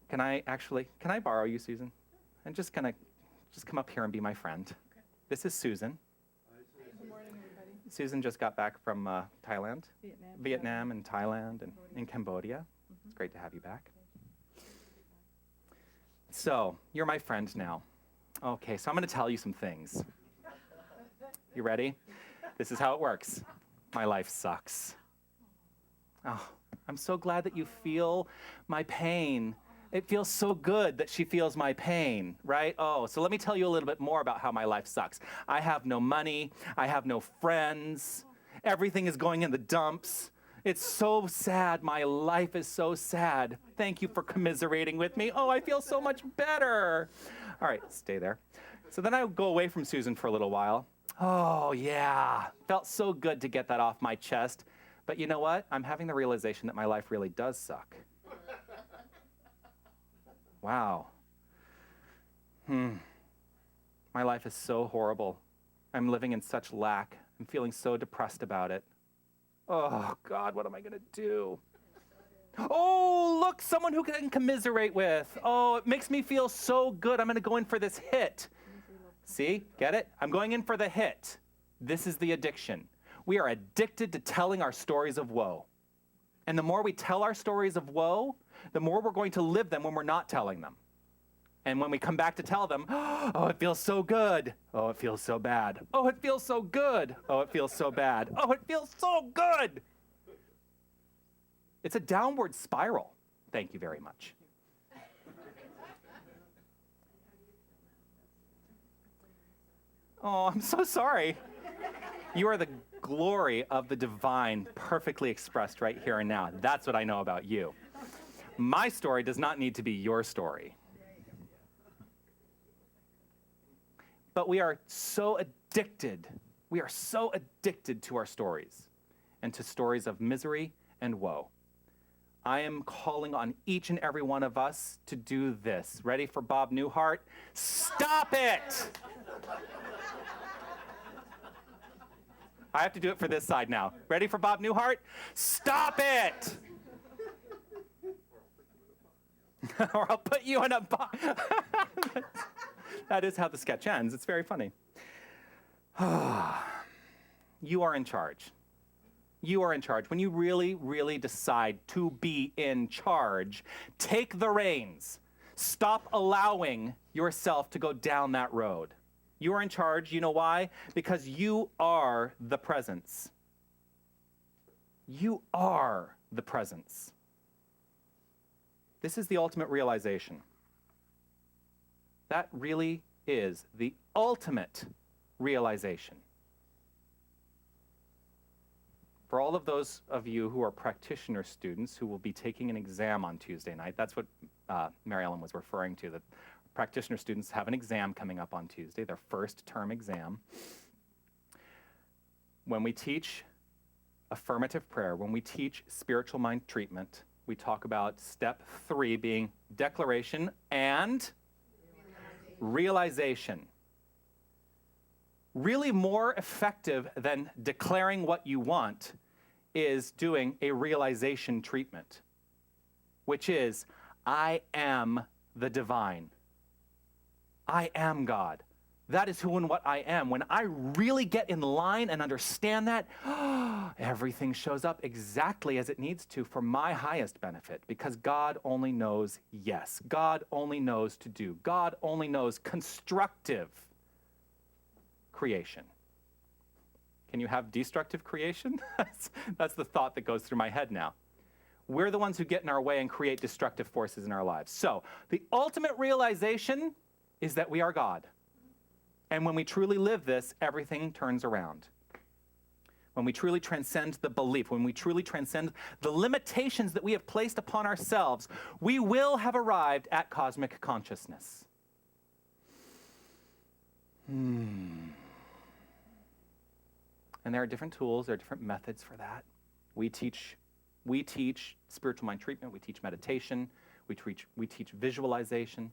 Can I borrow you, Susan? And just come up here and be my friend. Okay. This is Susan. Good morning, everybody. Susan just got back from Thailand, Vietnam and Thailand and in Cambodia. Mm-hmm. It's great to have you back. So, you're my friend now. Okay, so I'm going to tell you some things. You ready? This is how it works. My life sucks. Oh, I'm so glad that you feel my pain. It feels so good that she feels my pain, right? Oh, so let me tell you a little bit more about how my life sucks. I have no money. I have no friends. Everything is going in the dumps. It's so sad. My life is so sad. Thank you for commiserating with me. Oh, I feel so much better. All right, stay there. So then I go away from Susan for a little while. Oh, yeah. Felt so good to get that off my chest. But you know what? I'm having the realization that my life really does suck. Wow. My life is so horrible. I'm living in such lack. I'm feeling so depressed about it. Oh, God, what am I going to do? Oh, look, someone who can commiserate with. Oh, it makes me feel so good. I'm going to go in for this hit. See, get it? I'm going in for the hit. This is the addiction. We are addicted to telling our stories of woe. And the more we tell our stories of woe, the more we're going to live them when we're not telling them. And when we come back to tell them, oh, it feels so good. Oh, it feels so bad. Oh, it feels so good. Oh, it feels so bad. Oh, it feels so good. It's a downward spiral. Thank you very much. Oh, I'm so sorry. You are the glory of the divine, perfectly expressed right here and now. That's what I know about you. My story does not need to be your story. But we are so addicted. We are so addicted to our stories and to stories of misery and woe. I am calling on each and every one of us to do this. Ready for Bob Newhart? Stop it! I have to do it for this side now. Ready for Bob Newhart? Stop it! Or I'll put you in a box. That is how the sketch ends. It's very funny. You are in charge. You are in charge. When you really, really decide to be in charge, take the reins. Stop allowing yourself to go down that road. You are in charge. You know why? Because you are the presence. You are the presence. This is the ultimate realization. That really is the ultimate realization. For all of those of you who are practitioner students who will be taking an exam on Tuesday night, that's what Mary Ellen was referring to, that practitioner students have an exam coming up on Tuesday, their first term exam. When we teach affirmative prayer, when we teach spiritual mind treatment, we talk about step 3 being declaration and realization. Really more effective than declaring what you want is doing a realization treatment, which is, I am the divine. I am God. That is who and what I am. When I really get in line and understand that, everything shows up exactly as it needs to for my highest benefit, because God only knows yes. God only knows to do. God only knows constructive creation. Can you have destructive creation? That's the thought that goes through my head now. We're the ones who get in our way and create destructive forces in our lives. So the ultimate realization is that we are God. And when we truly live this, everything turns around. When we truly transcend the belief, when we truly transcend the limitations that we have placed upon ourselves, we will have arrived at cosmic consciousness. And there are different tools, there are different methods for that. We teach spiritual mind treatment, we teach meditation, we teach visualization.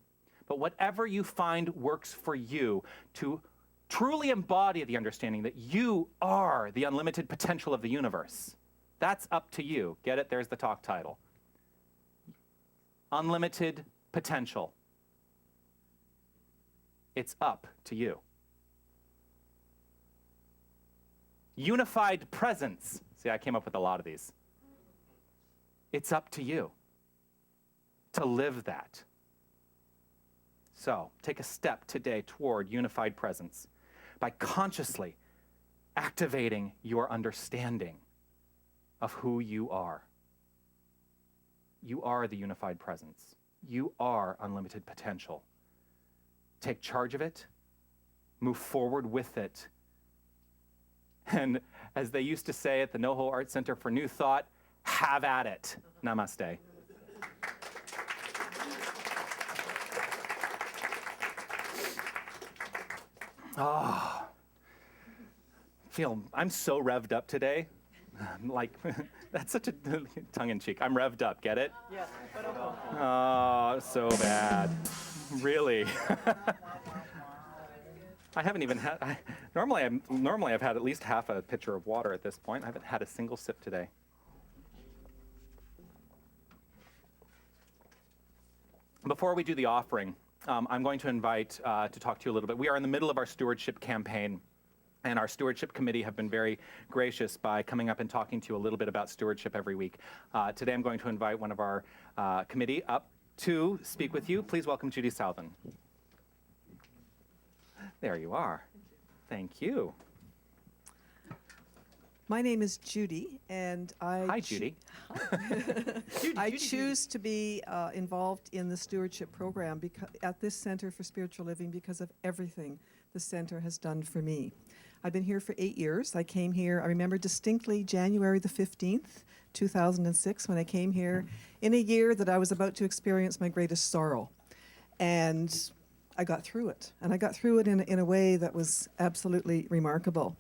But whatever you find works for you to truly embody the understanding that you are the unlimited potential of the universe, that's up to you. Get it? There's the talk title. Unlimited potential. It's up to you. Unified presence. See, I came up with a lot of these. It's up to you to live that. So, take a step today toward unified presence by consciously activating your understanding of who you are. You are the unified presence. You are unlimited potential. Take charge of it. Move forward with it. And as they used to say at the NoHo Art Center for New Thought, have at it. Namaste. Oh, I'm so revved up today. Like, that's such a tongue-in-cheek. I'm revved up, get it? Yes. Oh, so bad. Really. I haven't even had, normally I've had at least half a pitcher of water at this point. I haven't had a single sip today. Before we do the offering, I'm going to invite to talk to you a little bit. We are in the middle of our stewardship campaign, and our stewardship committee have been very gracious by coming up and talking to you a little bit about stewardship every week. Today I'm going to invite one of our committee up to speak with you. Please welcome Judy Southern. There you are. Thank you. My name is Judy, and Hi, Judy. I choose to be involved in the stewardship program at this Center for Spiritual Living because of everything the center has done for me. I've been here for 8 years. I came here, I remember distinctly January the 15th, 2006, when I came here in a year that I was about to experience my greatest sorrow. And I got through it. And I got through it in a way that was absolutely remarkable.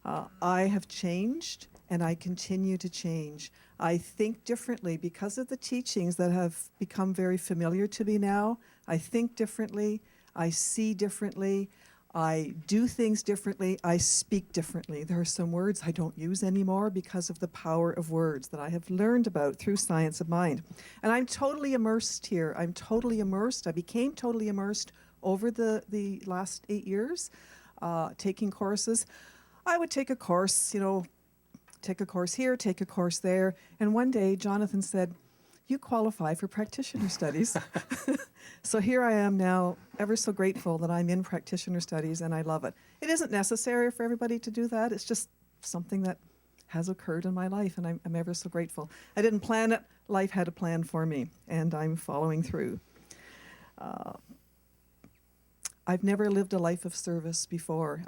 I have changed, and I continue to change. I think differently because of the teachings that have become very familiar to me now. I think differently. I see differently. I do things differently. I speak differently. There are some words I don't use anymore because of the power of words that I have learned about through science of mind. And I'm totally immersed here. I'm totally immersed. I became totally immersed over the last 8 years, taking courses. I would take a course, take a course here, take a course there. And one day, Jonathan said, "You qualify for practitioner studies." So here I am now, ever so grateful that I'm in practitioner studies, and I love it. It isn't necessary for everybody to do that. It's just something that has occurred in my life, and I'm ever so grateful. I didn't plan it. Life had a plan for me, and I'm following through. I've never lived a life of service before.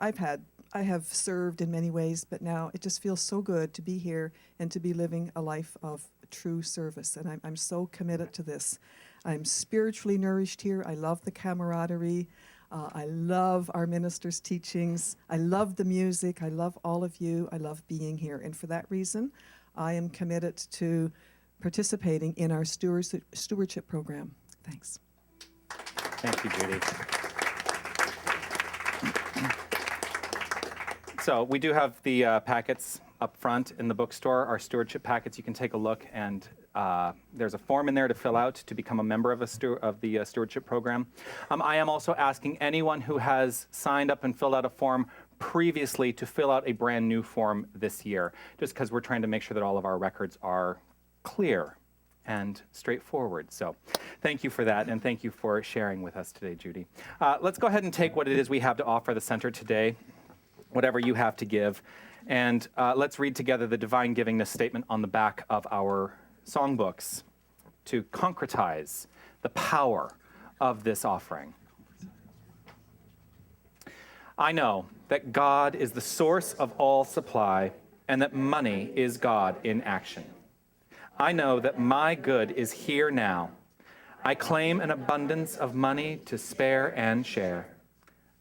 I have served in many ways, but now it just feels so good to be here and to be living a life of true service. And I'm so committed to this. I'm spiritually nourished here. I love the camaraderie. I love our ministers' teachings. I love the music. I love all of you. I love being here. And for that reason, I am committed to participating in our stewardship program. Thanks. Thank you, Judy. So we do have the packets up front in the bookstore, our stewardship packets. You can take a look, and there's a form in there to fill out to become a member of the stewardship program. I am also asking anyone who has signed up and filled out a form previously to fill out a brand new form this year, just because we're trying to make sure that all of our records are clear and straightforward. So thank you for that, and thank you for sharing with us today, Judy. Let's go ahead and take what it is we have to offer the center today, whatever you have to give. And let's read together the divine givingness statement on the back of our songbooks to concretize the power of this offering. I know that God is the source of all supply and that money is God in action. I know that my good is here now. I claim an abundance of money to spare and share.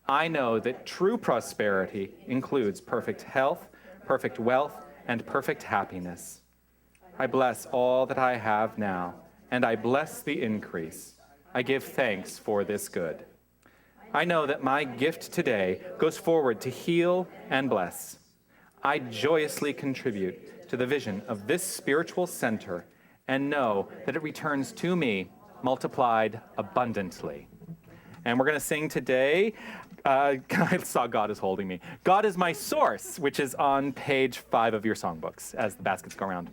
I know that true prosperity includes perfect health, perfect wealth, and perfect happiness. I bless all that I have now, and I bless the increase. I give thanks for this good. I know that my gift today goes forward to heal and bless. I joyously contribute to the vision of this spiritual center and know that it returns to me multiplied abundantly. And we're going to sing today, I saw God is holding me. God is my source, which is on page 5 of your songbooks as the baskets go around.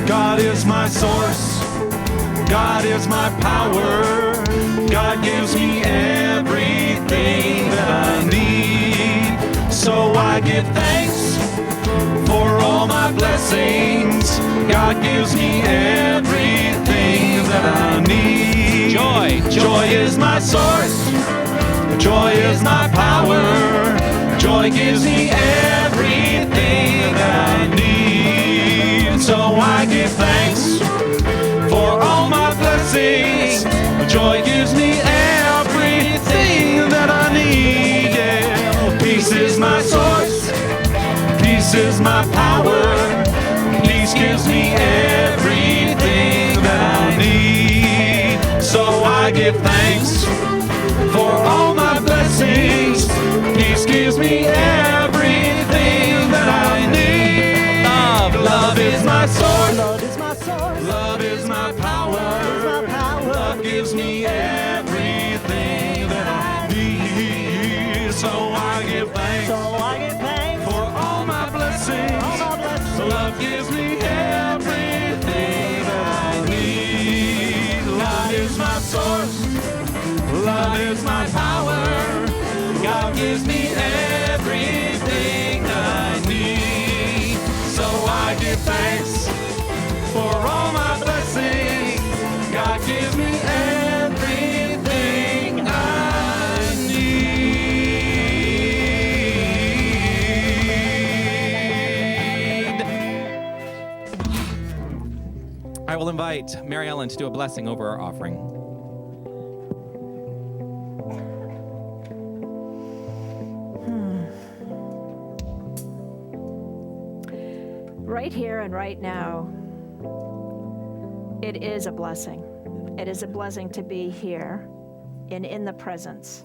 God is my source. God is my power. God gives me everything that I need. So I give thanks for all my blessings. God gives me everything that I need. Joy is my source. Joy is my power. Joy gives me everything that I need. So I give thanks for all my blessings. Joy gives me my power. Peace gives me everything that I need. So I give thanks for all my blessings. Peace gives me everything that I need. Love is my source. Love is my source. Love is my power. Love gives me everything that I need. So I give thanks for all my blessings. Love gives me everything that I need. Love is my source. Love is my power. God gives me everything that I need. So I give thanks for all my blessings. God gives me everything I need. I will invite Mary Ellen to do a blessing over our offering. Right here and right now, it is a blessing. It is a blessing to be here and in the presence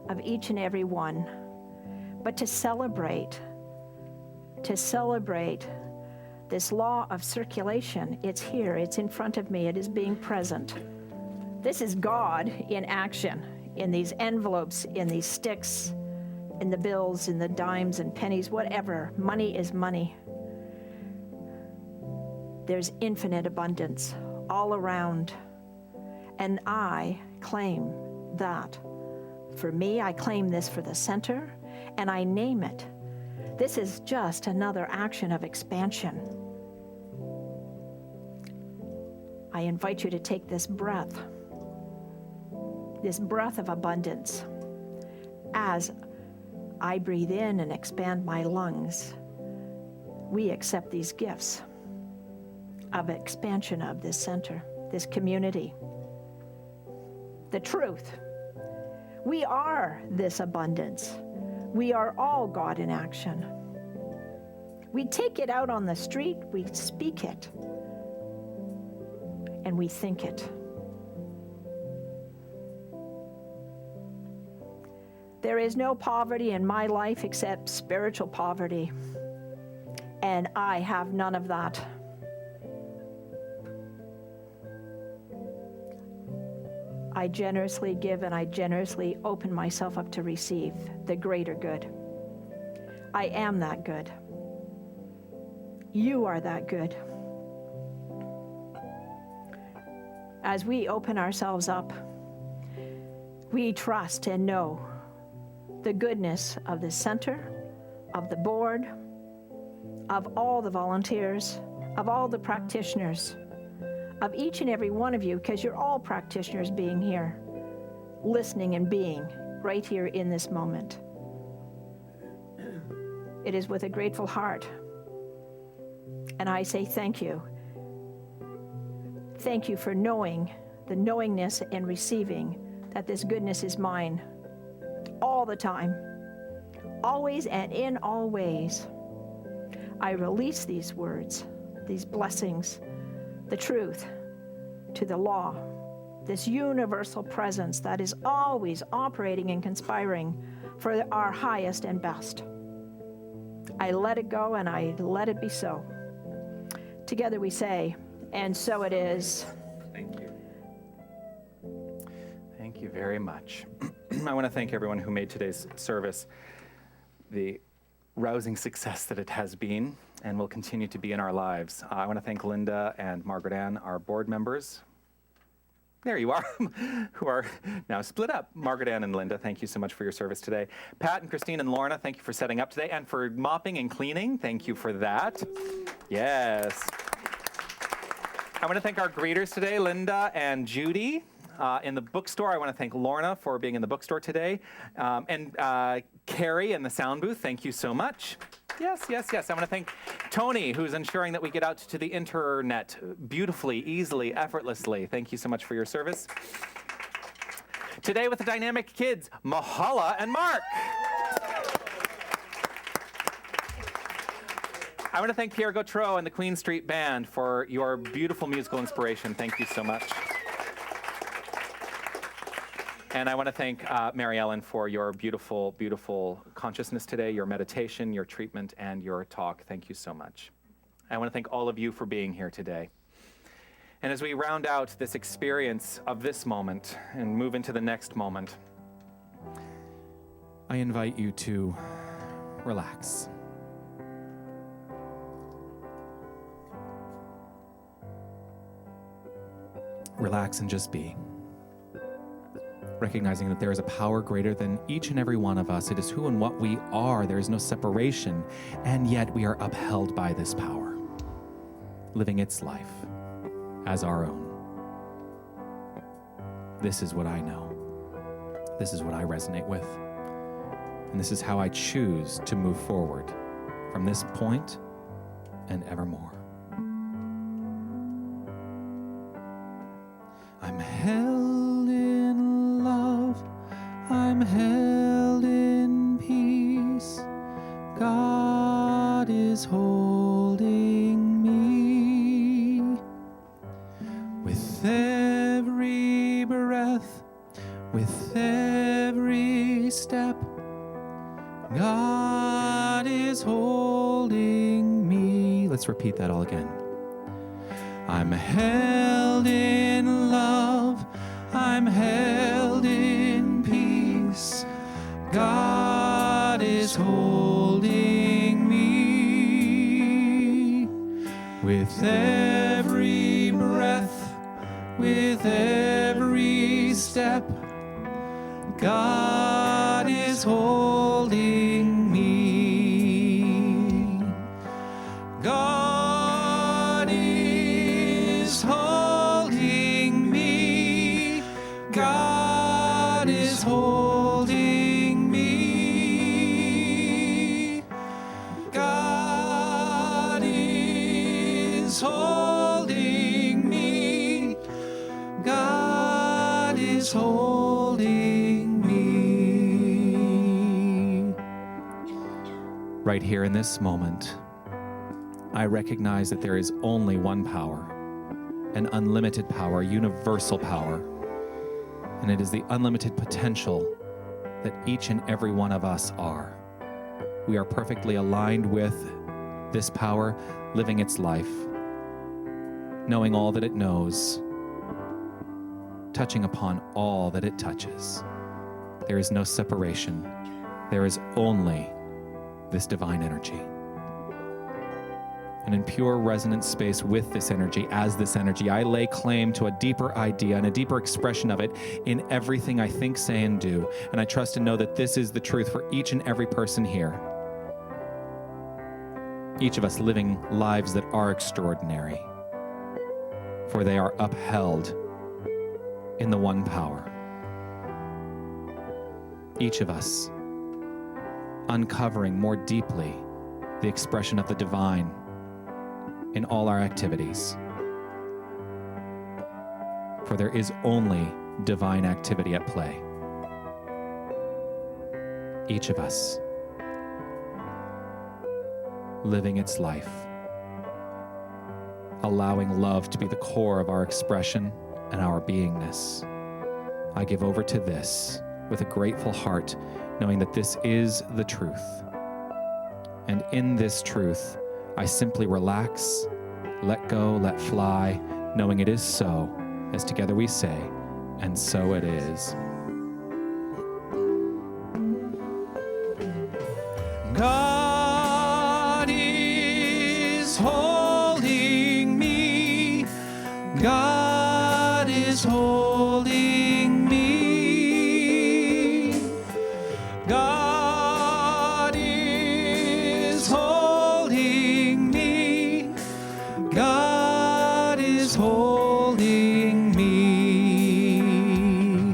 of each and every one. But to celebrate this law of circulation, it's here, it's in front of me, it is being present. This is God in action, in these envelopes, in these sticks, in the bills, in the dimes and pennies, whatever. Money is money. There's infinite abundance all around. And I claim that. For me, I claim this for the center, and I name it. This is just another action of expansion. I invite you to take this breath of abundance. As I breathe in and expand my lungs, we accept these gifts of expansion of this center, this community. The truth. We are this abundance. We are all God in action. We take it out on the street, we speak it, and we think it. There is no poverty in my life except spiritual poverty, and I have none of that. I generously give and I generously open myself up to receive the greater good. I am that good. You are that good. As we open ourselves up, we trust and know the goodness of the center, of the board, of all the volunteers, of all the practitioners, of each and every one of you, because you're all practitioners being here, listening and being right here in this moment. It is with a grateful heart. And I say thank you. Thank you for knowing the knowingness and receiving that this goodness is mine all the time, always and in all ways. I release these words, these blessings, the truth to the law, this universal presence that is always operating and conspiring for our highest and best. I let it go and I let it be so. Together we say, and so it is. Thank you. Thank you very much. I want to thank everyone who made today's service the rousing success that it has been and will continue to be in our lives. I want to thank Linda and Margaret Ann, our board members. There you are, who are now split up. Margaret Ann and Linda, thank you so much for your service today. Pat and Christine and Lorna, thank you for setting up today and for mopping and cleaning. Thank you for that. Yes. I want to thank our greeters today, Linda and Judy. In the bookstore, I want to thank Lorna for being in the bookstore today. And Carrie in the sound booth, thank you so much. Yes, yes, yes. I want to thank Tony, who's ensuring that we get out to the internet beautifully, easily, effortlessly. Thank you so much for your service. Today with the dynamic kids, Mahala and Mark. I want to thank Pierre Gautreau and the Queen Street Band for your beautiful musical inspiration. Thank you so much. And I want to thank Mary Ellen for your beautiful, beautiful consciousness today, your meditation, your treatment, and your talk. Thank you so much. I want to thank all of you for being here today. And as we round out this experience of this moment and move into the next moment, I invite you to relax. Relax and just be. Recognizing that there is a power greater than each and every one of us. It is who and what we are. There is no separation, and yet we are upheld by this power, living its life as our own. This is what I know. This is what I resonate with. And this is how I choose to move forward from this point and evermore. I'm held in love. I'm held in peace. God is holding me. With every breath, with every step, God is holding me. Let's repeat that all again. I'm held in love. I'm held in peace. God is holding me. With every breath, with every step, God is holding me. God is holding me. God is holding me. God is holding me. God is holding me. Right here in this moment, I recognize that there is only one power, an unlimited power, universal power, and it is the unlimited potential that each and every one of us are. We are perfectly aligned with this power, living its life, knowing all that it knows, touching upon all that it touches. There is no separation. There is only this divine energy. And in pure resonance space with this energy, as this energy, I lay claim to a deeper idea and a deeper expression of it in everything I think, say, and do. And I trust and know that this is the truth for each and every person here. Each of us living lives that are extraordinary, for they are upheld in the one power. Each of us uncovering more deeply the expression of the divine in all our activities. For there is only divine activity at play. Each of us living its life, allowing love to be the core of our expression and our beingness. I give over to this with a grateful heart, knowing that this is the truth. And in this truth, I simply relax, let go, let fly, knowing it is so, as together we say, and so it is. God is holding me. God is holding me. God is holding me. God is holding me.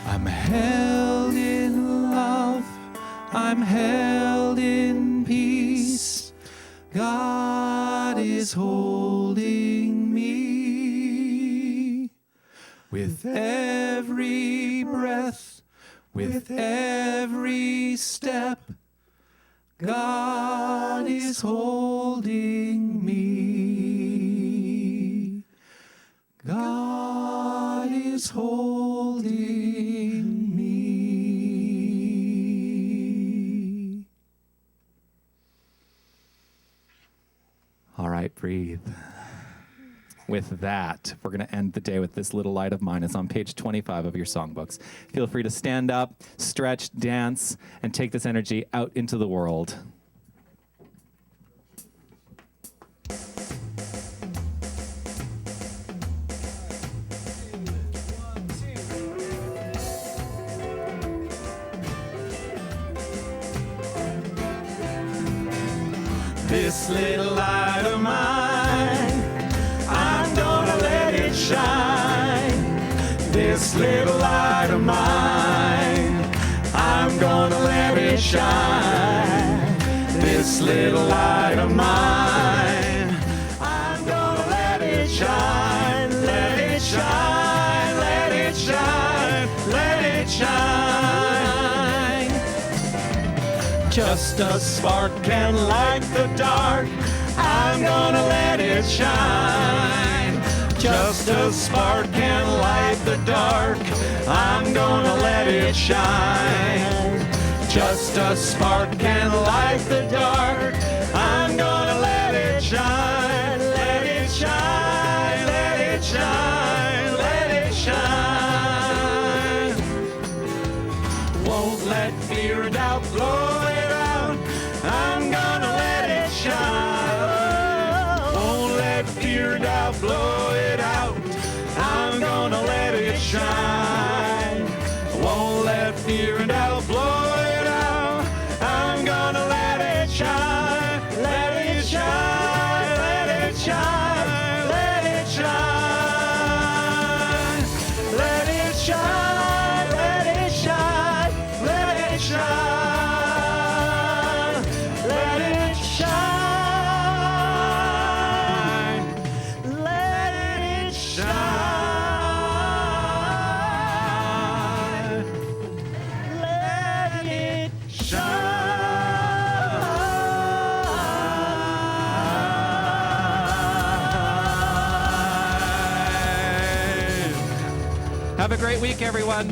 I'm held in love. I'm held in peace. God is holding me. With every breath, with every step, God is holding me. God is holding me. All right, breathe. With that, we're going to end the day with this little light of mine. It's on page 25 of your songbooks. Feel free to stand up, stretch, dance, and take this energy out into the world. This little light of mine, I'm gonna let it shine. This little light of mine, I'm gonna let it shine. This little light of mine, I'm gonna let it shine. Let it shine, let it shine, let it shine. Just a spark can light the dark. I'm gonna let it shine. Just a spark can light the dark. I'm gonna let it shine. Just a spark can light the dark. I'm gonna let it shine. Let it shine. Let it shine. Let it shine. Won't let fear and doubt blow it out. I'm gonna let it shine. Won't let fear and doubt blow it out. I'm gonna let it shine. Won't let fear and doubt blow it out. I'm gonna let it shine. Let it shine. Let it shine. Let it shine. Let it shine. Let it shine. Let it shine. Let it shine. Let it shine. Let it shine. Have a great week, everyone.